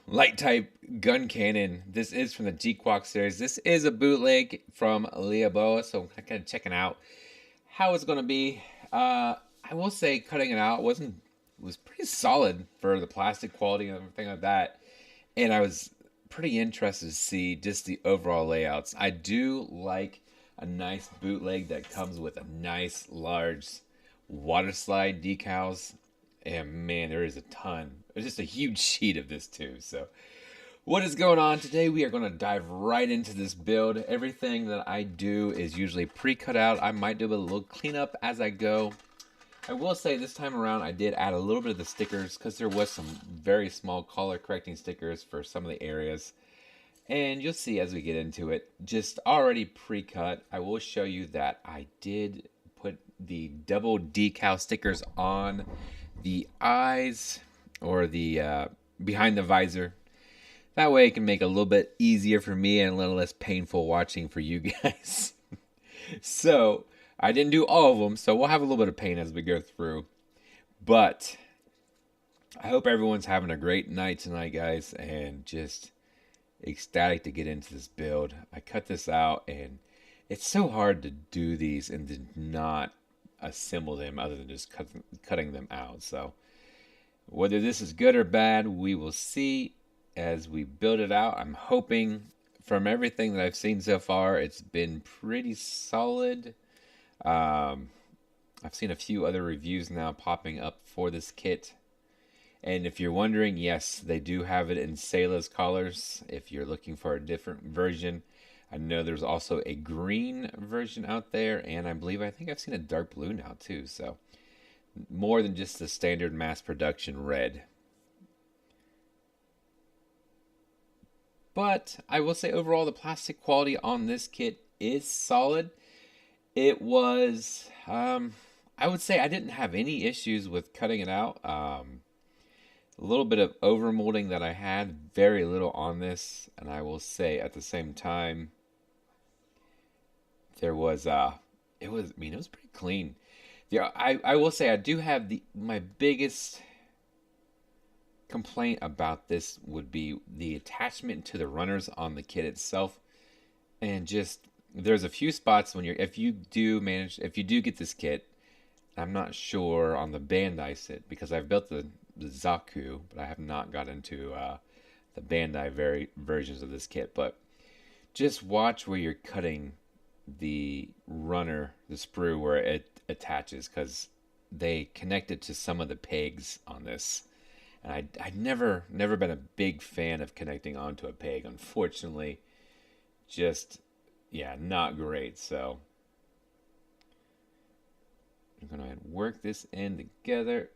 Light type Guncannon. This is from the Gquuuuuux series. This is a bootleg from Lebao, so I'm kind of checking out how it's going to be. I will say cutting it out was pretty solid for the plastic quality and everything like that. And I was pretty interested to see just the overall layouts. I do like a nice bootleg that comes with a nice large water slide decals. And man, there is a ton. There's just a huge sheet of this too. So what is going on today? We are going to dive right into this build. Everything that I do is usually pre-cut out. I might do a little cleanup as I go. I will say this time around I did add a little bit of the stickers because there was some very small color correcting stickers for some of the areas. And you'll see as we get into it, just already pre-cut, I will show you that I did put the double decal stickers on the eyes or the behind the visor. That way it can make it a little bit easier for me and a little less painful watching for you guys. So I didn't do all of them, so we'll have a little bit of pain as we go through. But I hope everyone's having a great night tonight, guys, and just ecstatic to get into this build. I cut this out, and it's so hard to do these and to not assemble them other than just cutting them out. So whether this is good or bad, we will see as we build it out. I'm hoping from everything that I've seen so far, it's been pretty solid. I've seen a few other reviews now popping up for this kit. And if you're wondering, yes, they do have it in Sayla's colors. If you're looking for a different version, I know there's also a green version out there, and I think I've seen a dark blue now too. So more than just the standard mass production red. But I will say overall the plastic quality on this kit is solid. It was, I would say I didn't have any issues with cutting it out. A little bit of overmolding that I had, very little on this, and I will say at the same time, there was it was it was pretty clean. I will say I do have my biggest complaint about this would be the attachment to the runners on the kit itself, and just there's a few spots when if you do get this kit. I'm not sure on the Bandai set because I've built the Zaku, but I have not got into the Bandai versions of this kit. But just watch where you're cutting the runner, the sprue where it attaches, because they connect it to some of the pegs on this. And I'd never been a big fan of connecting onto a peg. Unfortunately, just, yeah, not great. So I'm going to work this in together.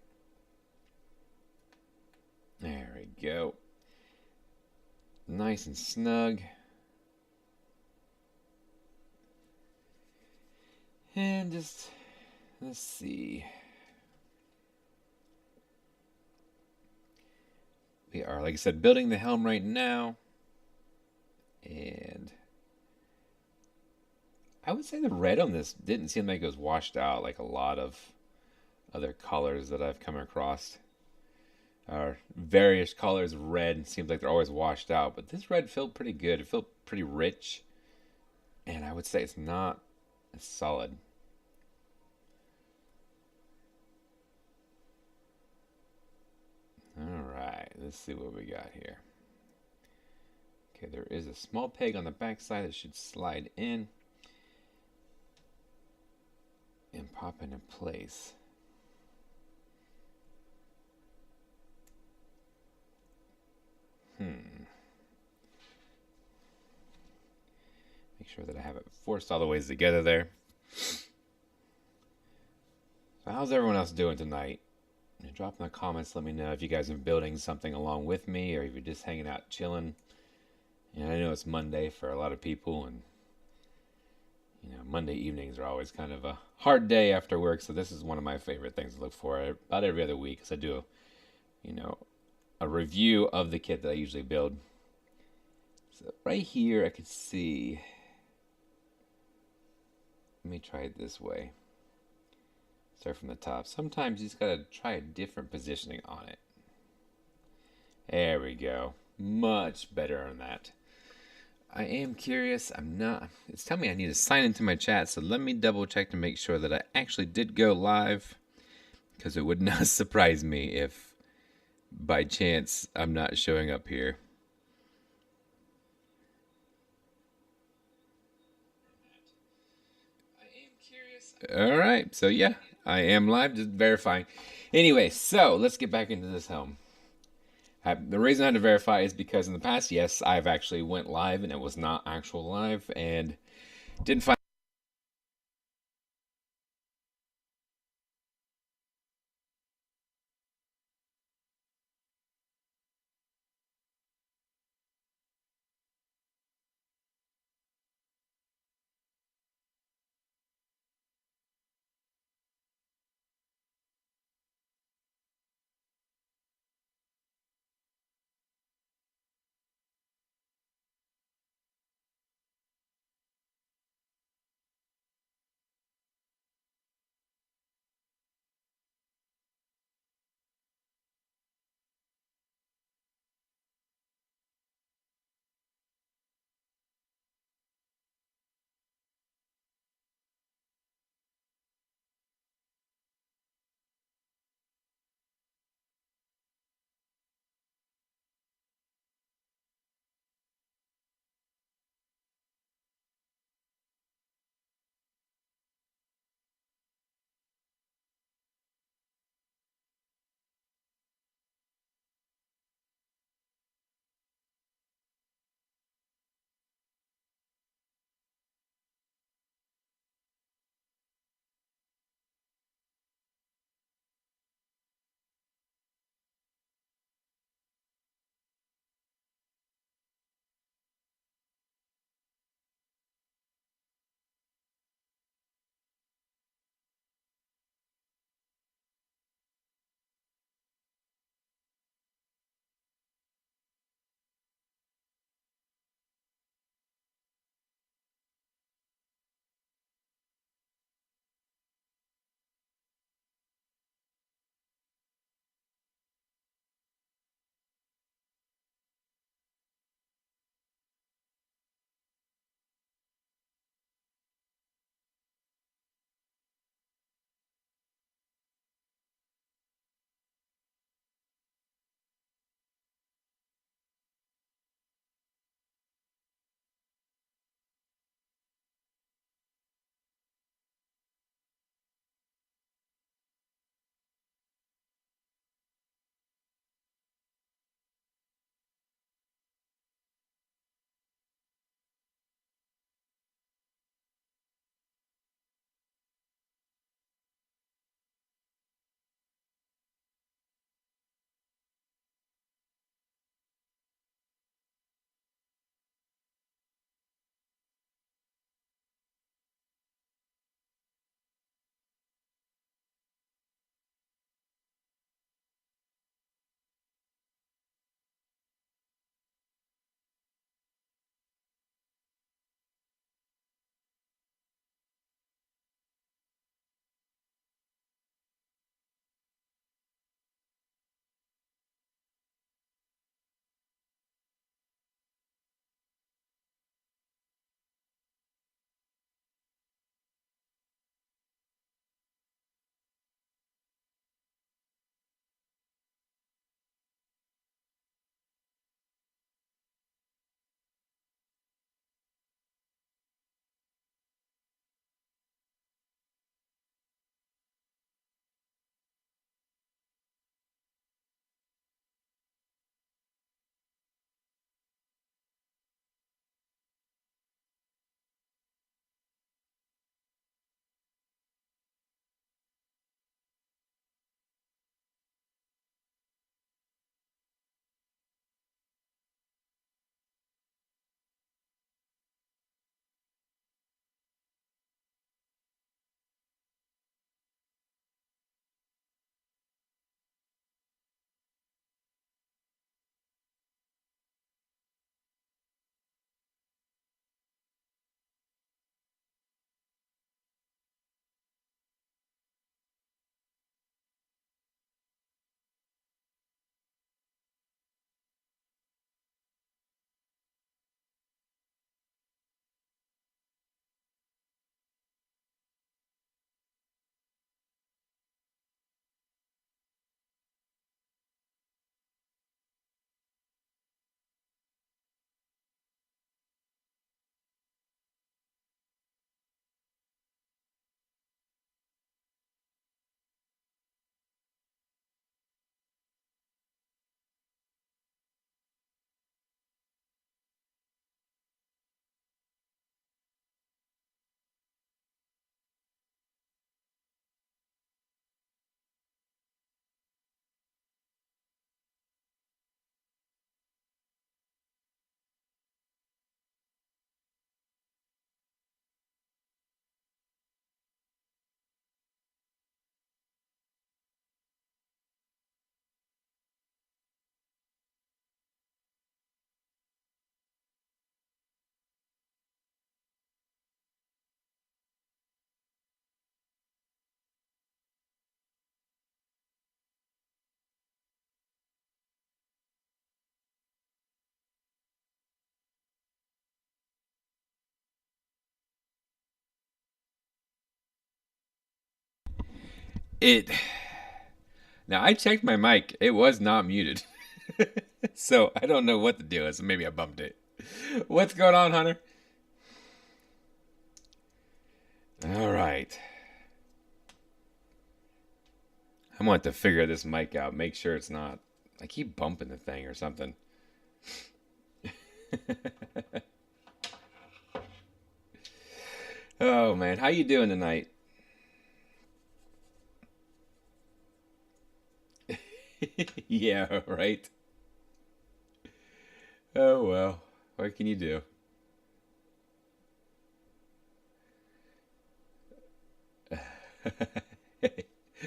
There we go. Nice and snug. And just, let's see. We are, like I said, building the helm right now. And I would say the red on this didn't seem like it was washed out like a lot of other colors that I've come across. Various colors of red seems like they're always washed out, but this red felt pretty good. It felt pretty rich, and I would say it's not as solid. Alright, let's see what we got here. Okay, there is a small peg on the back side that should slide in and pop into place. Make sure that I have it forced all the ways together there. So how's everyone else doing tonight? Drop in the comments, let me know if you guys are building something along with me or if you're just hanging out chilling. And I know it's Monday for a lot of people, and Monday evenings are always kind of a hard day after work, so this is one of my favorite things to look for about every other week, because I do a review of the kit that I usually build. So right here I could see, let me try it this way. Start from the top. Sometimes you just gotta try a different positioning on it. There we go. Much better on that. I am curious. I'm not. It's telling me I need to sign into my chat, so let me double check to make sure that I actually did go live, because it would not surprise me if by chance I'm not showing up here. All right, so yeah, I am live, just verifying. Anyway, so let's get back into this helm. The reason I had to verify is because in the past, yes, I've actually went live and it was not actual live and didn't find It. Now I checked my mic. It was not muted. So I don't know what the deal is. Maybe I bumped it. What's going on, Hunter? All right. I want to figure this mic out. Make sure it's not. I keep bumping the thing or something. Oh man, how you doing tonight? Yeah, right. Oh well, what can you do?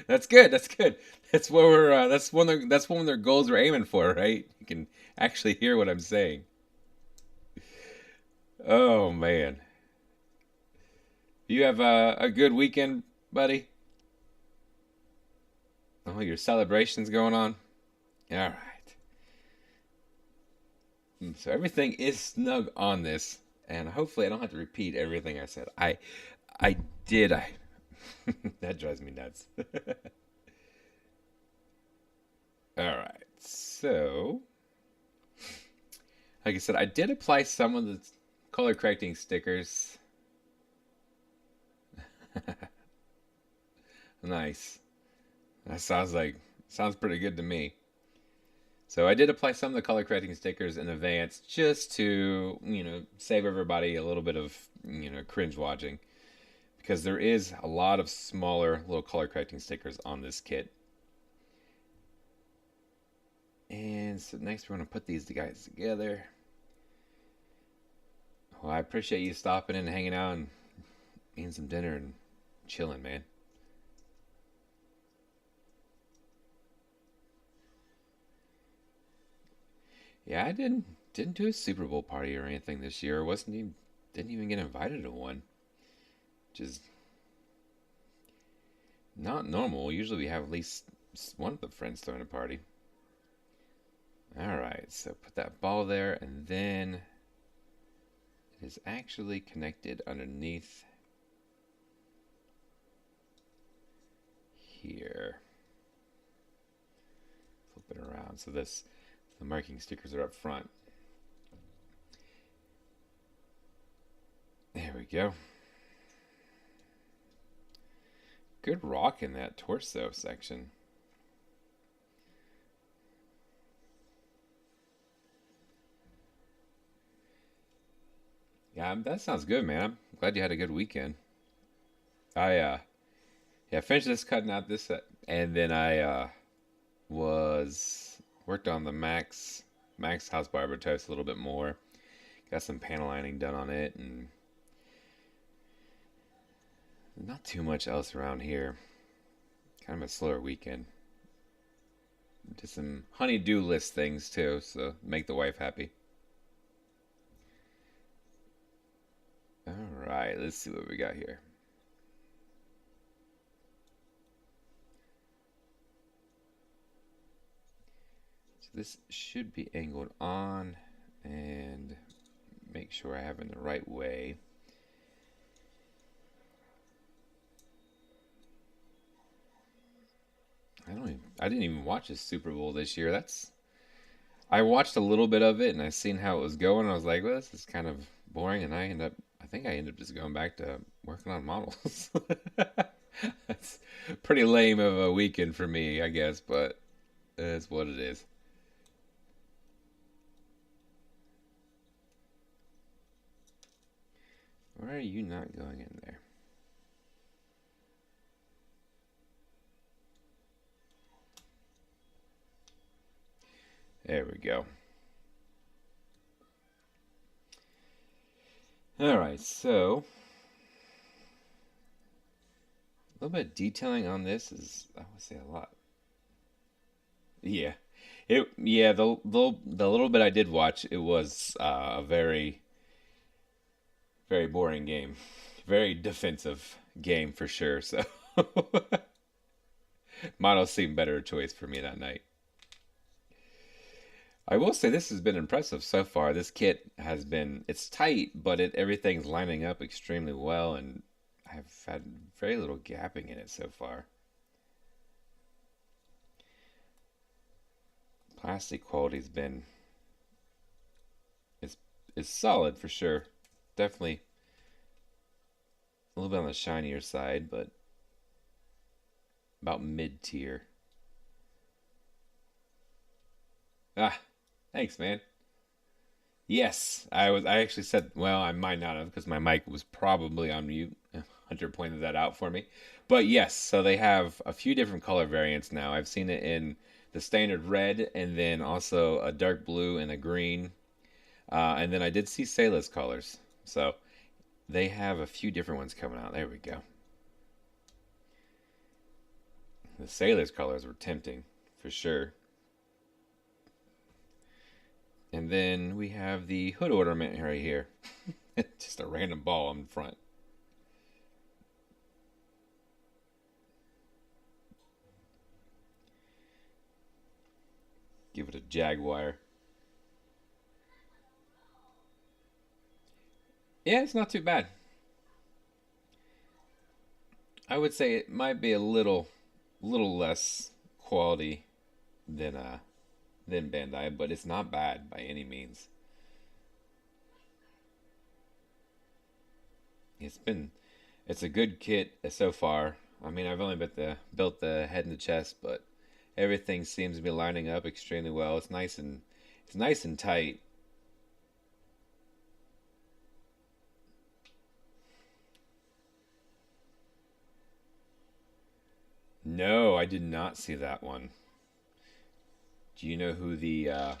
That's good. That's good. That's what we're. That's one of their goals we're aiming for, right? You can actually hear what I'm saying. Oh man, you have a good weekend, buddy. Oh, your celebrations going on. All right. So everything is snug on this, and hopefully I don't have to repeat everything I said. I did. I that drives me nuts. All right. So, like I said, I did apply some of the color correcting stickers. Nice. That sounds pretty good to me. So I did apply some of the color correcting stickers in advance just to, save everybody a little bit of, cringe watching because there is a lot of smaller little color correcting stickers on this kit. And so next we're going to put these guys together. Well, I appreciate you stopping in and hanging out and eating some dinner and chilling, man. Yeah, I didn't do a Super Bowl party or anything this year. Didn't even get invited to one. Which is not normal. Usually we have at least one of the friends throwing a party. All right, so put that ball there, and then it is actually connected underneath here. Flip it around. So the marking stickers are up front. There we go. Good rock in that torso section. Yeah, that sounds good, man. I'm glad you had a good weekend. I finished this cutting out this, and then I was worked on the Max House Barber Toast a little bit more. Got some panel lining done on it, and not too much else around here. Kind of a slower weekend. Did some honey-do list things too, so make the wife happy. All right, let's see what we got here. So this should be angled on, and make sure I have it in the right way. I didn't even watch the Super Bowl this year. I watched a little bit of it and I seen how it was going. I was like, well, this is kind of boring, and I think I ended up just going back to working on models. That's pretty lame of a weekend for me, I guess, but it's what it is. Why are you not going in there? There we go. All right, so a little bit of detailing on this is, I would say, a lot. Yeah, the little bit I did watch, it was a very boring game, very defensive game for sure. So models seemed better choice for me that night. I will say this has been impressive so far. This kit has been, it's tight, but everything's lining up extremely well, and I've had very little gapping in it so far. plastic quality's been is solid for sure. Definitely a little bit on the shinier side, but about mid-tier. Ah, thanks, man. Yes, I actually said, well, I might not have because my mic was probably on mute. Hunter pointed that out for me. But yes, so they have a few different color variants now. I've seen it in the standard red and then also a dark blue and a green. And then I did see Sayla's colors. So they have a few different ones coming out. There we go. The Sailor's colors were tempting, for sure. And then we have the hood ornament right here. Just a random ball in front. Give it a Jaguar. Yeah, it's not too bad. I would say it might be a little less quality than Bandai, but it's not bad by any means. It's a good kit so far. I mean, I've only built the head and the chest, but everything seems to be lining up extremely well. It's nice and tight. No, I did not see that one. Do you know who the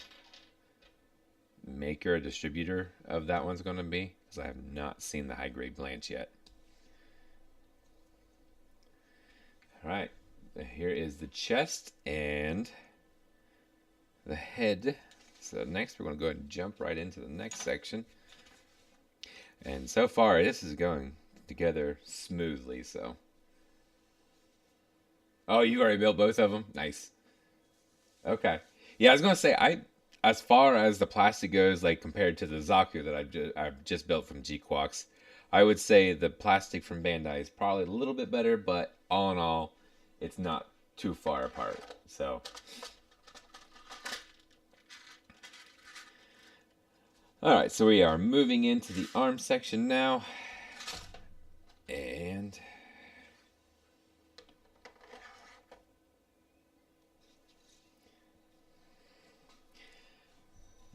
maker or distributor of that one's going to be? Because I have not seen the high grade Blanche yet. All right, here is the chest and the head. So next we're going to go ahead and jump right into the next section. And so far this is going together smoothly. So, oh, you already built both of them? Nice. Okay. Yeah, I was gonna say as far as the plastic goes, like compared to the Zaku that I've just built from Gquuuuuux, I would say the plastic from Bandai is probably a little bit better, but all in all, it's not too far apart. So, all right, so we are moving into the arm section now, and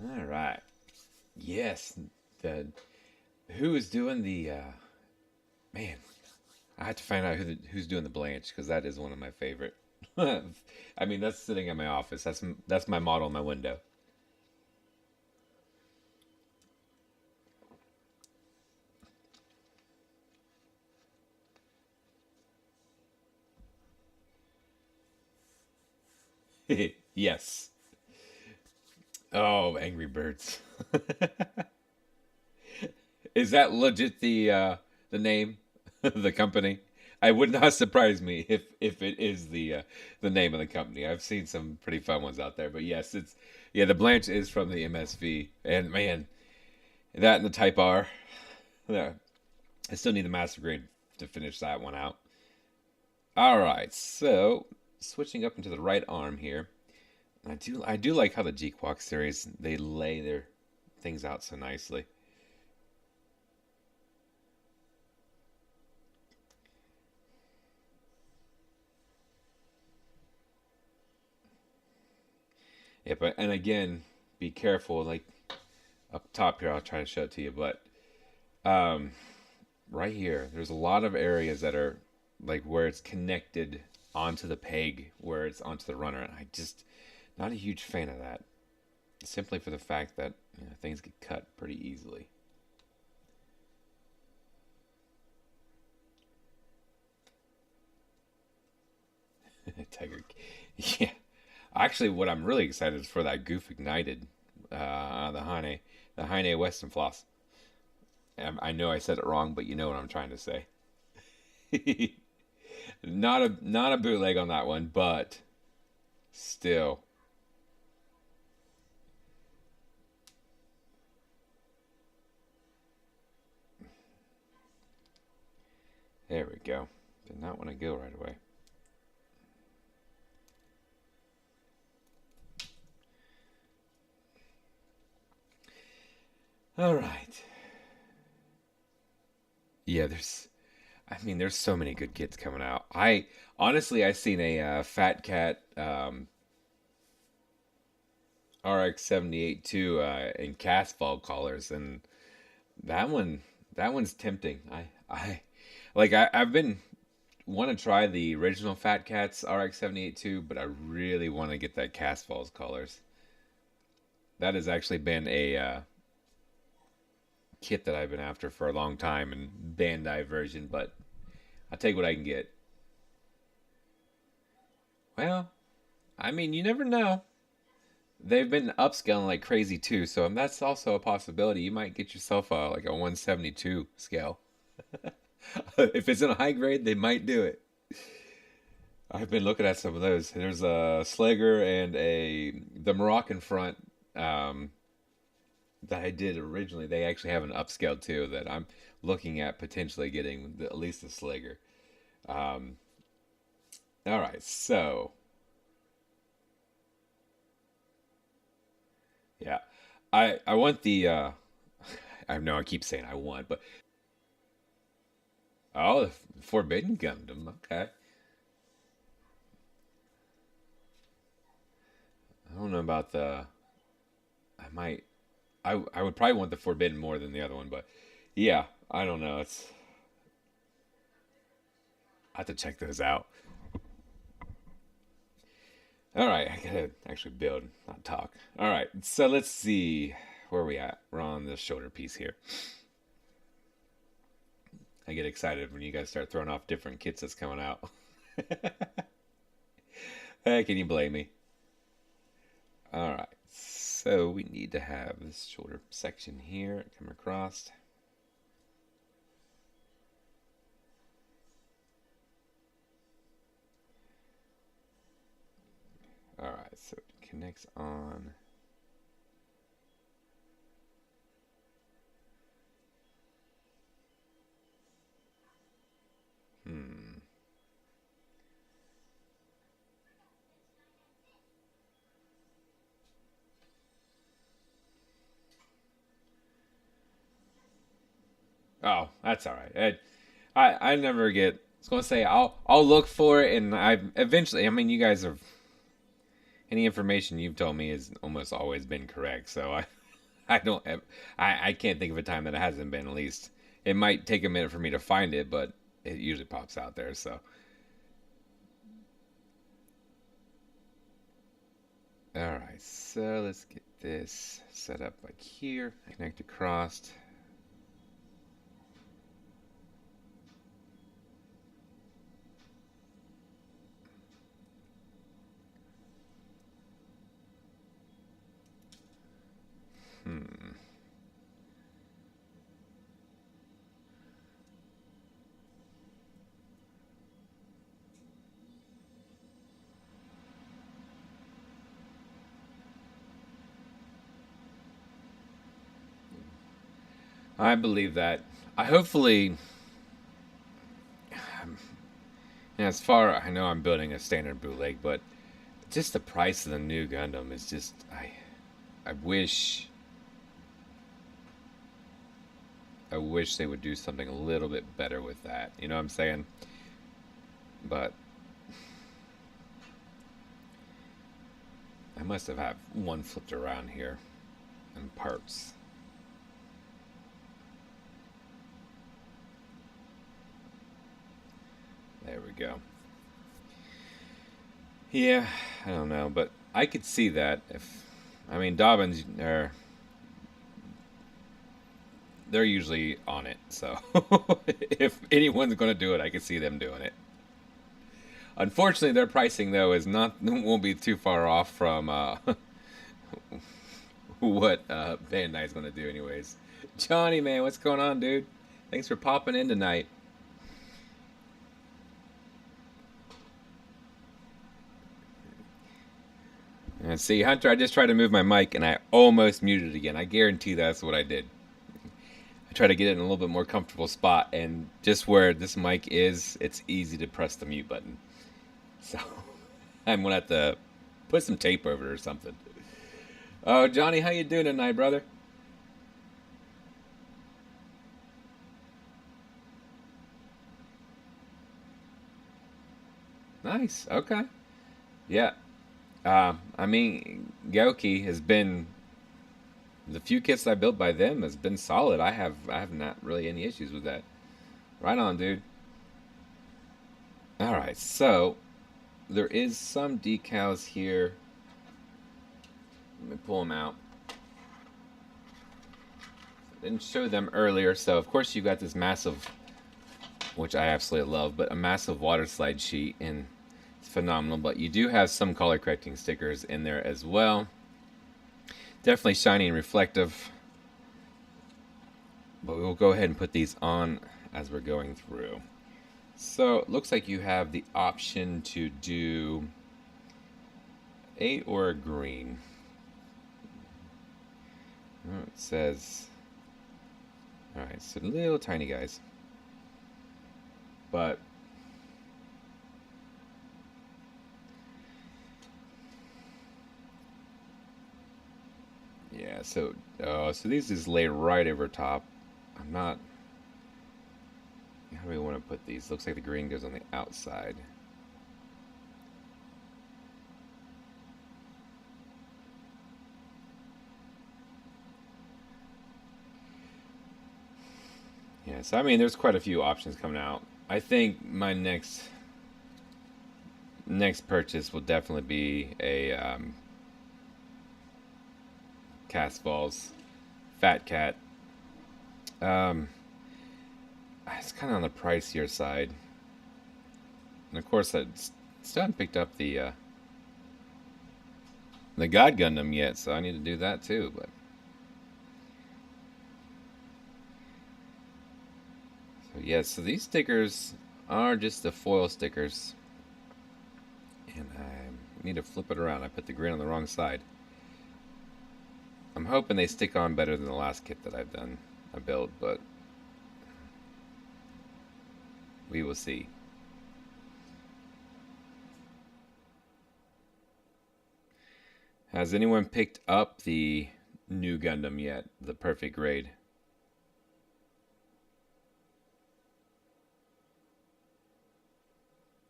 all right. Yes, who is doing the man? I have to find out who's doing the Blanche because that is one of my favorite. I mean, that's sitting in my office. That's my model in my window. Yes. Oh, Angry Birds. Is that legit the name of the company? I would not surprise me if it is the name of the company. I've seen some pretty fun ones out there, but yes, the Blanche is from the MSV, and man, that and the Type R. Yeah, I still need the Master Grade to finish that one out. All right, so switching up into the right arm here. I do like how the Gquuuuuux series they lay their things out so nicely. Yeah, and again, be careful. Like up top here, I'll try to show it to you, but um, right here, there's a lot of areas that are like where it's connected onto the peg, where it's onto the runner, and I just not a huge fan of that. Simply for the fact that things get cut pretty easily. Tiger, yeah. Actually, what I'm really excited is for that Goof Ignited, the Heine Western Floss. I know I said it wrong, but you know what I'm trying to say. Not a bootleg on that one, but still. There we go. Did not want to go right away. All right. Yeah, there's so many good kits coming out. I honestly, I seen a Fat Cat RX-78 too in cast fall colors, and that one, that one's tempting. I've been want to try the original Fat Cats RX-78 too, but I really want to get that cast falls colors. That has actually been a kit that I've been after for a long time, and Bandai version, but I'll take what I can get. Well, I mean, you never know. They've been upscaling like crazy too, so that's also a possibility. You might get yourself like a 172 scale. If it's in a high grade, they might do it. I've been looking at some of those. There's a Slager and a the Moroccan front that I did originally. They actually have an upscale too that I'm looking at potentially getting at least a Slager. Um, all right, so yeah, I want the I know I keep saying I want, but oh, the Forbidden Gundam. Okay, I don't know about the. I might. I would probably want the Forbidden more than the other one, but yeah, I don't know. I have to check those out. All right, I gotta actually build, not talk. All right, so let's see where are we at. We're on the shoulder piece here. I get excited when you guys start throwing off different kits that's coming out. Hey, can you blame me? All right, so we need to have this shoulder section here come across. All right, so it connects on. Hmm. Oh, that's all right. I never get. I was gonna say I'll look for it, and I eventually. I mean, you guys have any information you've told me has almost always been correct. So I don't have. I can't think of a time that it hasn't been. At least it might take a minute for me to find it, but it usually pops out there. So all right. So let's get this set up like here. Connect across. Hmm. I believe that. I hopefully, as far I know, I'm building a standard bootleg, but just the price of the new Gundam is just I wish they would do something a little bit better with that. You know what I'm saying? But I must have had one flipped around here in parts. There we go. Yeah, I don't know, but I could see that if I mean Dobbins are they're usually on it, so if anyone's going to do it, I could see them doing it. Unfortunately, their pricing though is not won't be too far off from what Bandai is going to do, anyways. Johnny, man, what's going on, dude? Thanks for popping in tonight. And see, Hunter, I just tried to move my mic and I almost muted it again. I guarantee that's what I did. I try to get it in a little bit more comfortable spot, and just where this mic is, it's easy to press the mute button. So I'm gonna have to put some tape over it or something. Oh, Johnny, how you doing tonight, brother? Nice. Okay. Yeah. I mean, Gouki has been the few kits I built by them has been solid. I have not really any issues with that. Right on, dude. All right. So there is some decals here. Let me pull them out. I didn't show them earlier, so of course you got this massive, which I absolutely love, but a massive water slide sheet, and it's phenomenal. But you do have some color correcting stickers in there as well. Definitely shiny and reflective. But we will go ahead and put these on as we're going through. So it looks like you have the option to do a or a green. It says, alright, so little tiny guys. But yeah, so these just lay right over top. I'm not. How do we want to put these? Looks like the green goes on the outside. Yeah, so I mean, there's quite a few options coming out. I think my next purchase will definitely be a Cast Fat Cat. It's kind of on the pricier side, and of course I still haven't picked up the God Gundam yet, so I need to do that too. But so yeah, so these stickers are just the foil stickers, and I need to flip it around. I put the green on the wrong side. I'm hoping they stick on better than the last kit that I built, but we will see. Has anyone picked up the new Gundam yet? The perfect grade?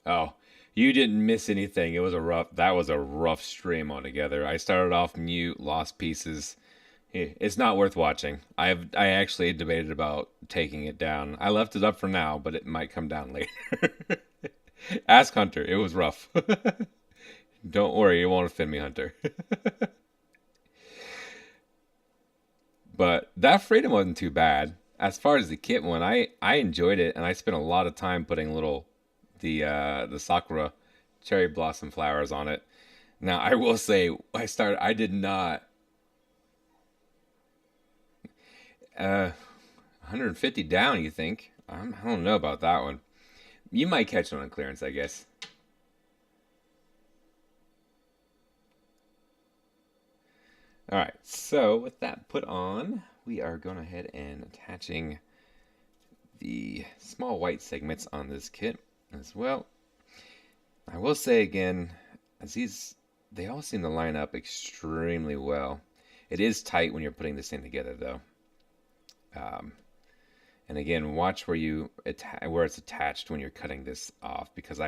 Oh, you didn't miss anything. That was a rough stream altogether. I started off mute, lost pieces. It's not worth watching. I actually debated about taking it down. I left it up for now, but it might come down later. Ask Hunter. It was rough. Don't worry, it won't offend me, Hunter. But that Freedom wasn't too bad. As far as the kit one, I enjoyed it, and I spent a lot of time putting the Sakura cherry blossom flowers on it. Now I will say I did not 150 down, you think? I don't know about that one. You might catch it on clearance, I guess. All right, so with that put on, we are going ahead and attaching the small white segments on this kit as well. I will say again, as they all seem to line up extremely well. It is tight when you're putting this thing together, though. And again, watch where it's attached when you're cutting this off, because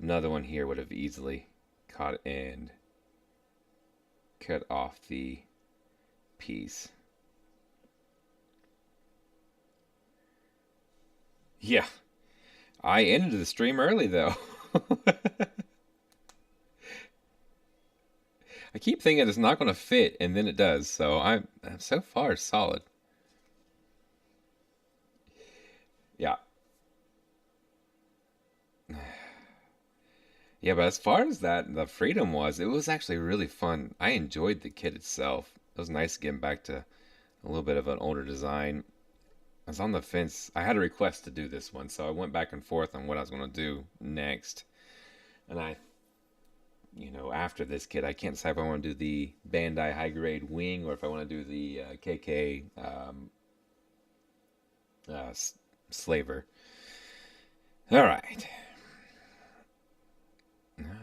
another one here would have easily caught and cut off the piece. Yeah, I ended the stream early though. I keep thinking it's not going to fit, and then it does. So I'm so far solid. Yeah. Yeah, but as far as the Freedom it was actually really fun. I enjoyed the kit itself. It was nice getting back to a little bit of an older design. I was on the fence. I had a request to do this one, so I went back and forth on what I was going to do next. And after this kit, I can't decide if I want to do the Bandai high grade wing or if I want to do the KK slaver. All right.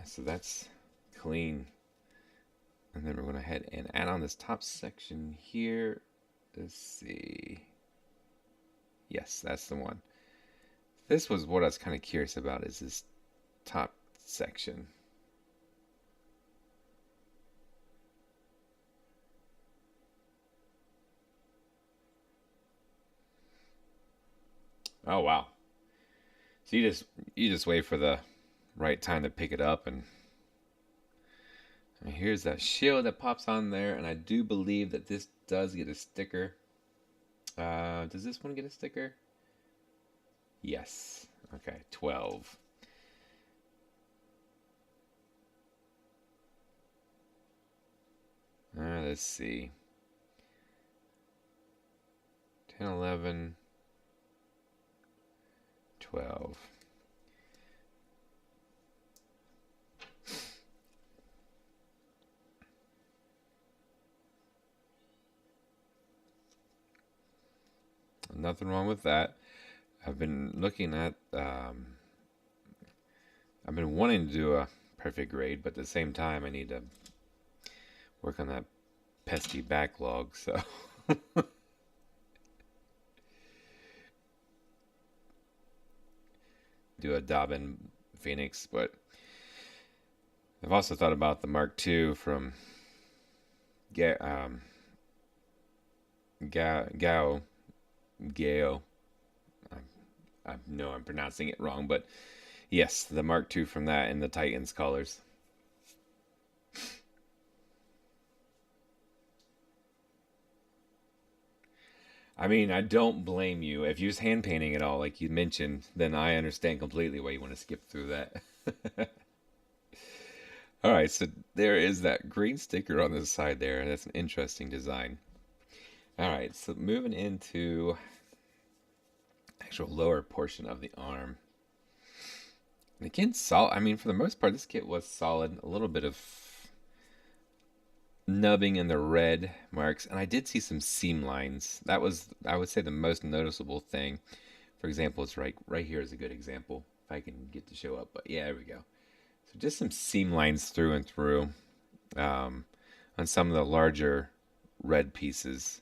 So that's clean. And then we're going to head and add on this top section here. Let's see. Yes, that's the one. This was what I was kind of curious about, is this top section. Oh wow. So you just wait for the right time to pick it up, and here's that shield that pops on there, and I do believe that this does get a sticker. Does this one get a sticker? Yes. Okay, 12. Let's see. 10, 11, 12. Nothing wrong with that. I've been looking at, I've been wanting to do a perfect grade, but at the same time, I need to work on that pesky backlog, so. Do a Dobbin Phoenix, but I've also thought about the Mark II from Gquuuuuuux. I know I'm pronouncing it wrong, but yes, the Mark II from that in the Titans colors. I mean, I don't blame you. If you was hand painting it all, like you mentioned, then I understand completely why you want to skip through that. All right, so there is that green sticker on the side there. That's an interesting design. All right, so moving into actual lower portion of the arm. And again, solid. I mean, for the most part, this kit was solid. A little bit of nubbing in the red marks, and I did see some seam lines. That was, I would say, the most noticeable thing. For example, it's right here is a good example. If I can get to show up, but yeah, there we go. So just some seam lines through and through on some of the larger red pieces.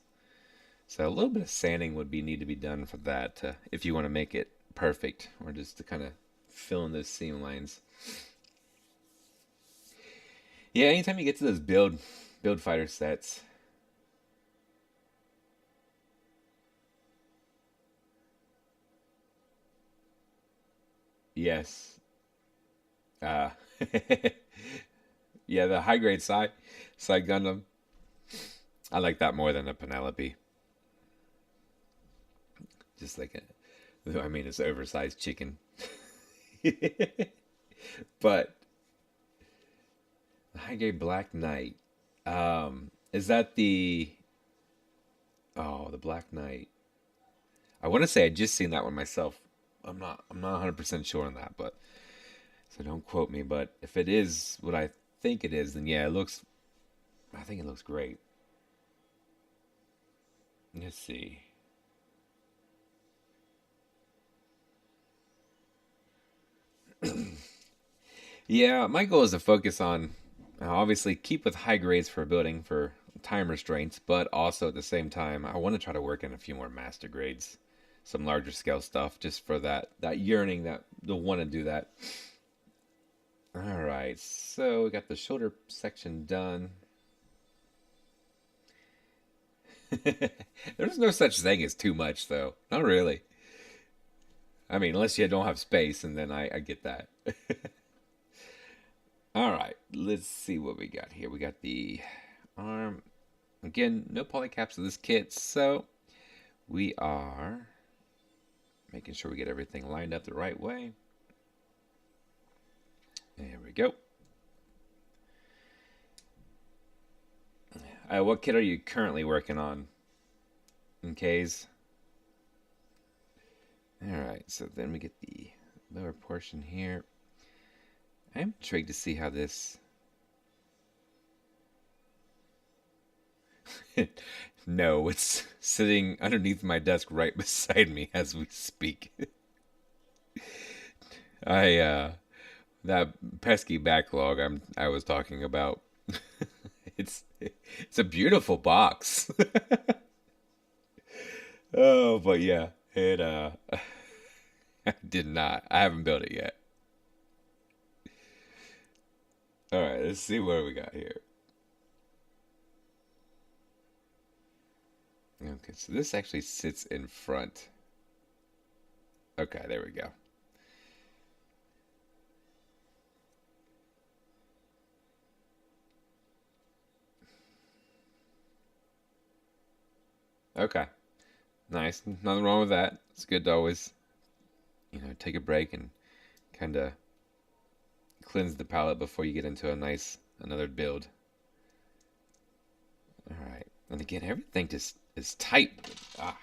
So a little bit of sanding would need to be done for that if you want to make it perfect, or just to kind of fill in those seam lines. Yeah, anytime you get to those build fighter sets, yes, uh, yeah, the high grade side Gundam, I like that more than the Penelope. Just like I mean, it's oversized chicken. But the high grade Black Knight, is that the Black Knight? I want to say I just seen that one myself. I'm not 100% sure on that, but so don't quote me. But if it is what I think it is, then yeah, I think it looks great. Let's see. Yeah, my goal is to focus on obviously keep with high grades for building for time restraints, but also at the same time I want to try to work in a few more master grades, some larger scale stuff, just for that yearning that they'll want to do that. All right, so we got the shoulder section done. There's no such thing as too much, though. Not really. I mean, unless you don't have space, and then I get that. All right, let's see what we got here. We got the arm. Again, no polycaps of this kit, so we are making sure we get everything lined up the right way. There we go. What kit are you currently working on? K's? Alright, so then we get the lower portion here. I'm intrigued to see how this... No, it's sitting underneath my desk right beside me as we speak. That pesky backlog I was talking about. It's a beautiful box. Oh, but yeah, it I did not. I haven't built it yet. All right, let's see what we got here. Okay, so this actually sits in front. Okay, there we go. Okay, nice. Nothing wrong with that. It's good to always, take a break and kind of cleanse the palette before you get into another build. All right, and again, everything just is tight. Ah,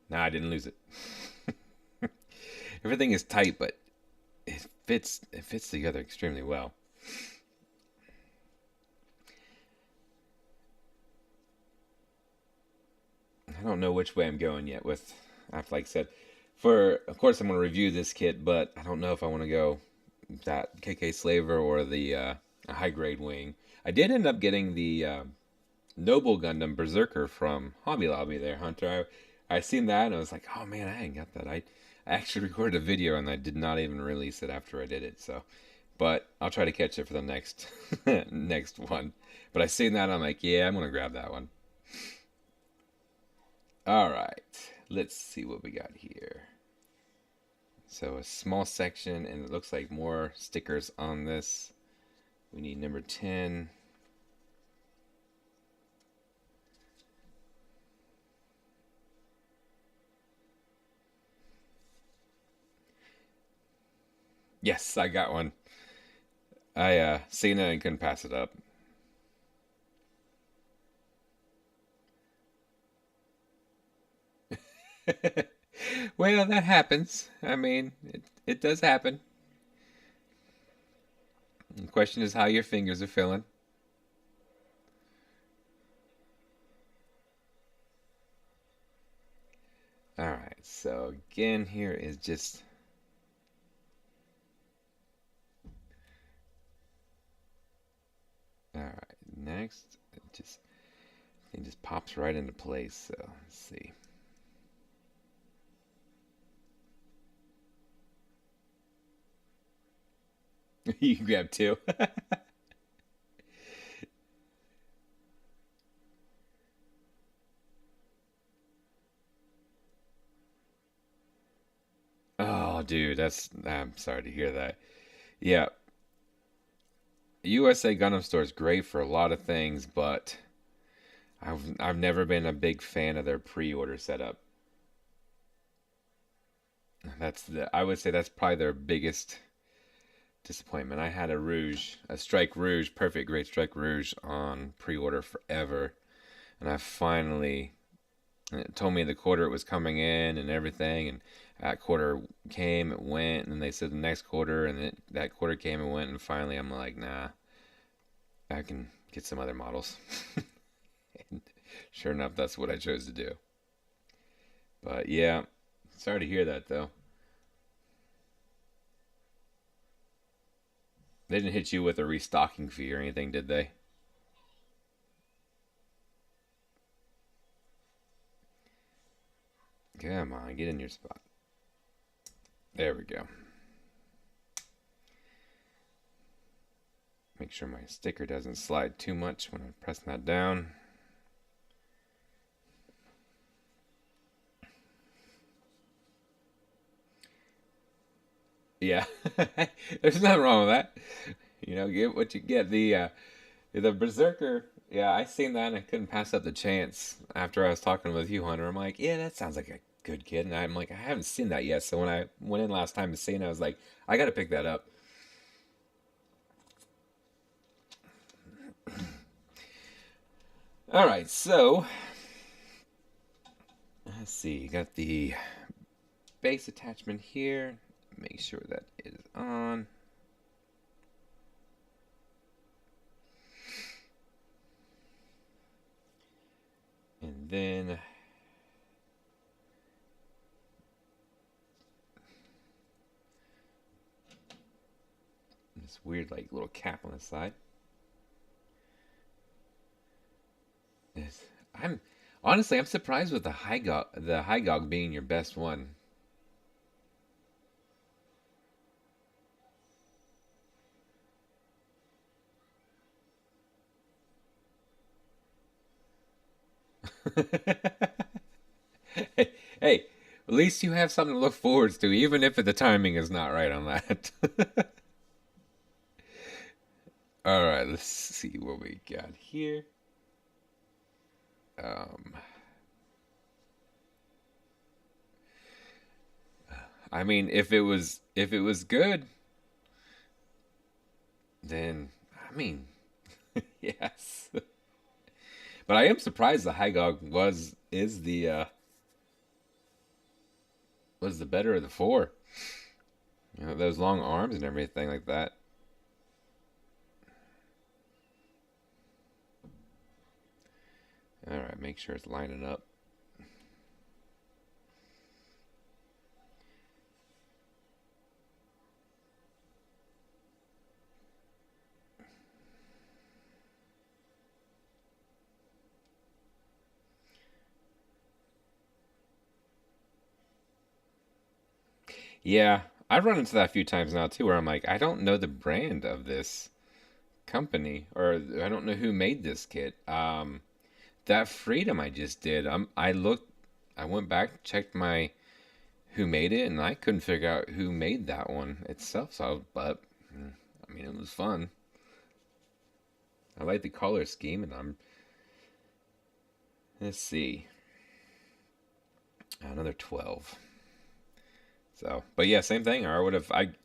nah, I didn't lose it. Everything is tight, but it fits together extremely well. I don't know which way I'm going yet with, after like I said, of course I'm going to review this kit, but I don't know if I want to go that KK Slaver or the high grade wing. I did end up getting the Noble Gundam Berserker from Hobby Lobby there, Hunter. I seen that and I was like, oh man, I ain't got that. I actually recorded a video and I did not even release it after I did it. So, but I'll try to catch it for the next next one. But I seen that and I'm like, yeah, I'm gonna grab that one. All right, let's see what we got here. So a small section, and it looks like more stickers on this. We need number 10. Yes, I got one. I seen it and couldn't pass it up. Well, that happens. I mean, it does happen. The question is how your fingers are feeling. All right, so again, here is just all right. Next, it just pops right into place. So let's see. You can grab two. Oh, dude, I'm sorry to hear that. Yeah, USA Gundam Store is great for a lot of things, but I've never been a big fan of their pre-order setup. I would say that's probably their biggest disappointment. I had a Strike Rouge, perfect great Strike Rouge on pre-order forever, and I finally and it told me the quarter it was coming in and everything, and that quarter came, it went, and then they said the next quarter, and that quarter came and went, and finally I'm like, nah, I can get some other models. And sure enough, that's what I chose to do. But yeah, sorry to hear that though. They didn't hit you with a restocking fee or anything, did they? Come on, get in your spot. There we go. Make sure my sticker doesn't slide too much when I'm pressing that down. Yeah, there's nothing wrong with that. Get what you get. The Berserker. Yeah, I seen that and I couldn't pass up the chance after I was talking with you, Hunter. I'm like, yeah, that sounds like a good kid. And I'm like, I haven't seen that yet. So when I went in last time to see it, I was like, I got to pick that up. All right, so let's see. You got the base attachment here. Make sure that is on. And then this weird like little cap on the side. I'm surprised with the Hygog being your best one. Hey, at least you have something to look forward to, even if the timing is not right on that. All right, let's see what we got here. Um, I mean, if it was good, then I mean, yes. But I am surprised the Hygog was the better of the four. You know, those long arms and everything like that. All right, make sure it's lining up. Yeah, I've run into that a few times now too, where I'm like, I don't know the brand of this company, or I don't know who made this kit. That Freedom I just did, I went back, checked my who made it, and I couldn't figure out who made that one itself. So, but I mean, it was fun. I like the color scheme, and let's see, another 12. So, but yeah, same thing. Or I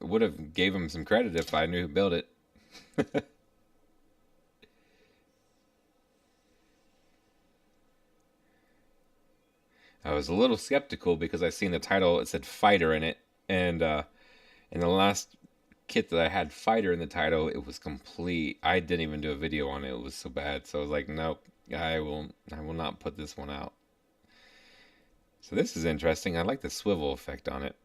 would have gave him some credit if I knew who built it. I was a little skeptical because I seen the title, it said fighter in it, and in the last kit that I had fighter in the title, it was complete. I didn't even do a video on it. It was so bad. So I was like, nope, I will not put this one out. So this is interesting. I like the swivel effect on it.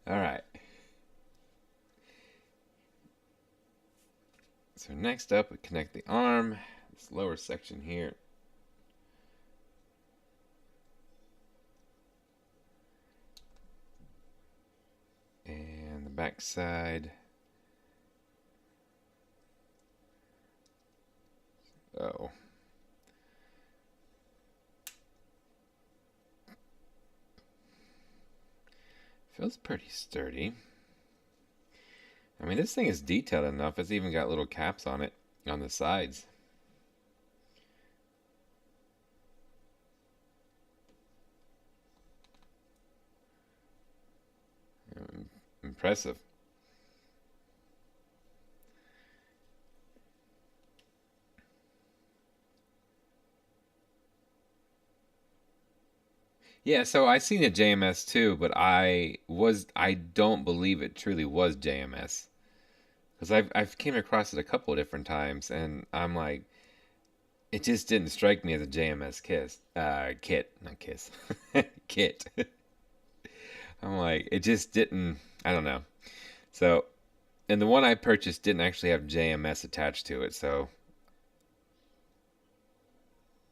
All right. So next up, we connect the arm, this lower section here. And the back side. Oh. Feels pretty sturdy. I mean, this thing is detailed enough. It's even got little caps on it on the sides. Impressive. Yeah, so I seen a JMS too, but I don't believe it truly was JMS because I've came across it a couple of different times, and I'm like, it just didn't strike me as a JMS kit, not kiss, kit. I'm like, it just didn't. I don't know. So, and the one I purchased didn't actually have JMS attached to it, so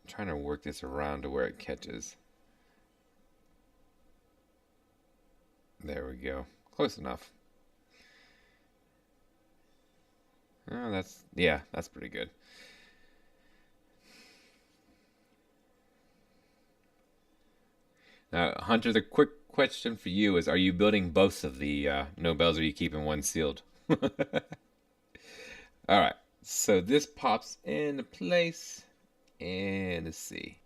I'm trying to work this around to where it catches. There we go. Close enough. Oh, that's pretty good. Now, Hunter, the quick question for you is: are you building both of the Nobels, or are you keeping one sealed? All right. So this pops into place, and let's see.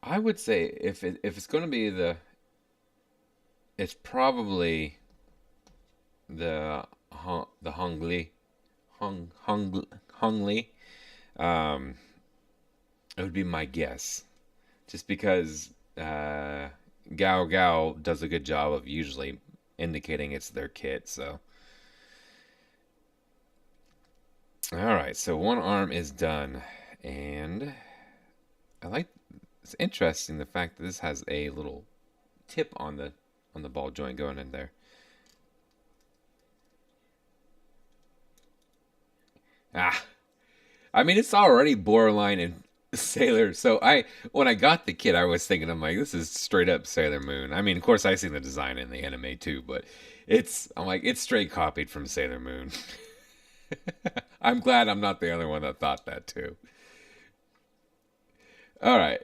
I would say if it's going to be it's probably the Hongli. Um, it would be my guess, just because Gao Gao does a good job of usually indicating it's their kit. So, all right, so one arm is done, and I like. It's interesting the fact that this has a little tip on the ball joint going in there. Ah, I mean, it's already borderline and Sailor. So when I got the kit, I was thinking, I'm like, this is straight up Sailor Moon. I mean, of course, I seen the design in the anime too, but I'm like, it's straight copied from Sailor Moon. I'm glad I'm not the only one that thought that too. All right.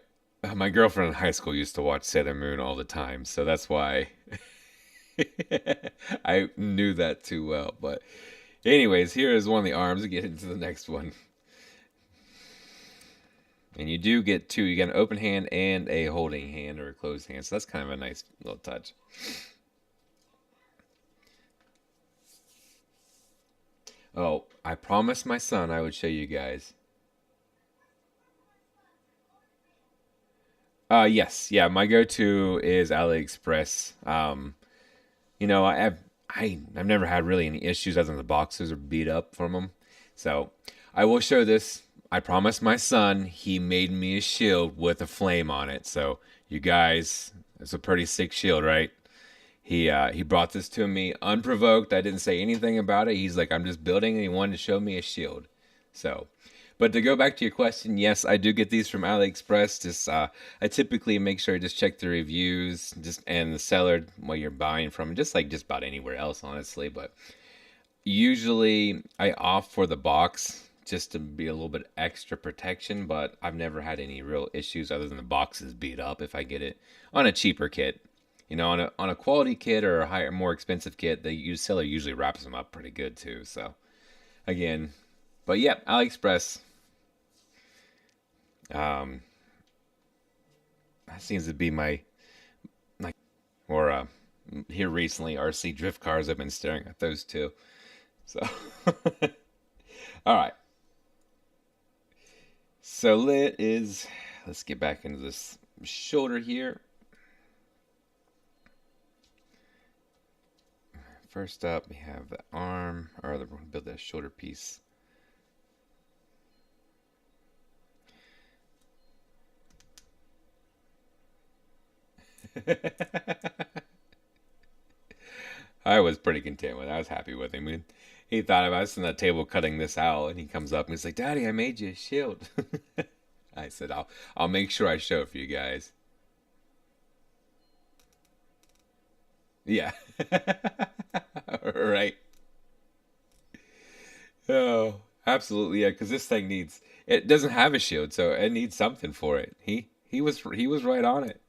My girlfriend in high school used to watch Sailor Moon all the time, so that's why I knew that too well. But, anyways, here is one of the arms. Get into the next one. And you do get two. You get an open hand and a holding hand or a closed hand. So that's kind of a nice little touch. Oh, I promised my son I would show you guys. Yes, yeah. My go-to is AliExpress. I've never had really any issues other than the boxes are beat up from them. So I will show this. I promised my son he made me a shield with a flame on it. So you guys, it's a pretty sick shield, right? He brought this to me unprovoked. I didn't say anything about it. He's like, I'm just building, and he wanted to show me a shield. So, but to go back to your question, yes, I do get these from AliExpress. Just I typically make sure I just check the reviews, just and the seller what you're buying from, just like just about anywhere else, honestly. But usually I opt for the box just to be a little bit extra protection. But I've never had any real issues other than the box is beat up if I get it on a cheaper kit. On a quality kit or a higher, more expensive kit, the seller usually wraps them up pretty good too. So again, but yeah, AliExpress. Um, that seems to be my or here recently RC drift cars. I've been staring at those too. So all right. So let's get back into this shoulder here. First up, we have the arm, or we're going to build that shoulder piece. I was pretty content with it. I was happy with him. He thought of us on the table cutting this out, and he comes up and he's like, "Daddy, I made you a shield." I said, "I'll make sure I show it for you guys." Yeah. Right. Oh, absolutely, yeah. Because this thing it doesn't have a shield, so it needs something for it. He was right on it.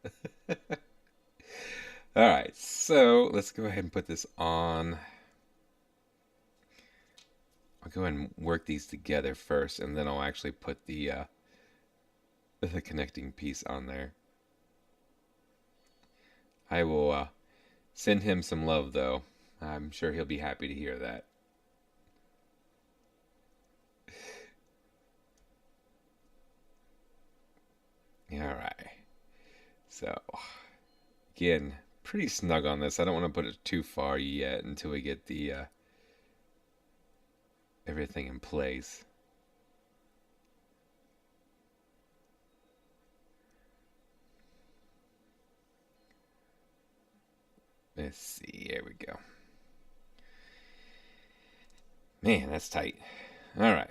All right, so let's go ahead and put this on. I'll go ahead and work these together first, and then I'll actually put the connecting piece on there. I will send him some love, though. I'm sure he'll be happy to hear that. All right. So, again, pretty snug on this. I don't want to put it too far yet until we get the everything in place. Let's see. Here we go. Man, that's tight. All right.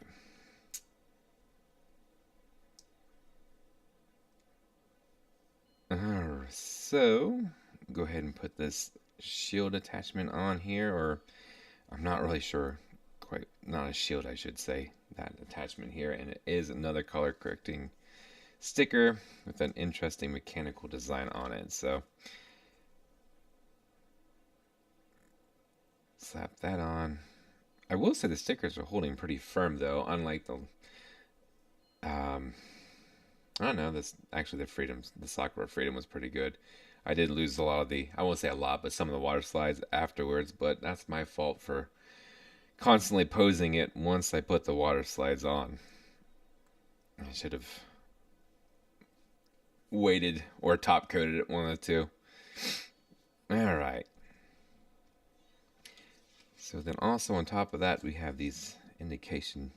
So, go ahead and put this shield attachment on here, or I'm not really sure. Quite, not a shield, I should say. That attachment here, and it is another color correcting sticker with an interesting mechanical design on it. So, slap that on. I will say the stickers are holding pretty firm though, unlike the I don't know, this actually the Sakura Freedom was pretty good. I did lose a lot of I won't say a lot, but some of the water slides afterwards, but that's my fault for constantly posing it once I put the water slides on. I should have waited or top coated it, one of the two. All right. So then also on top of that, we have these indication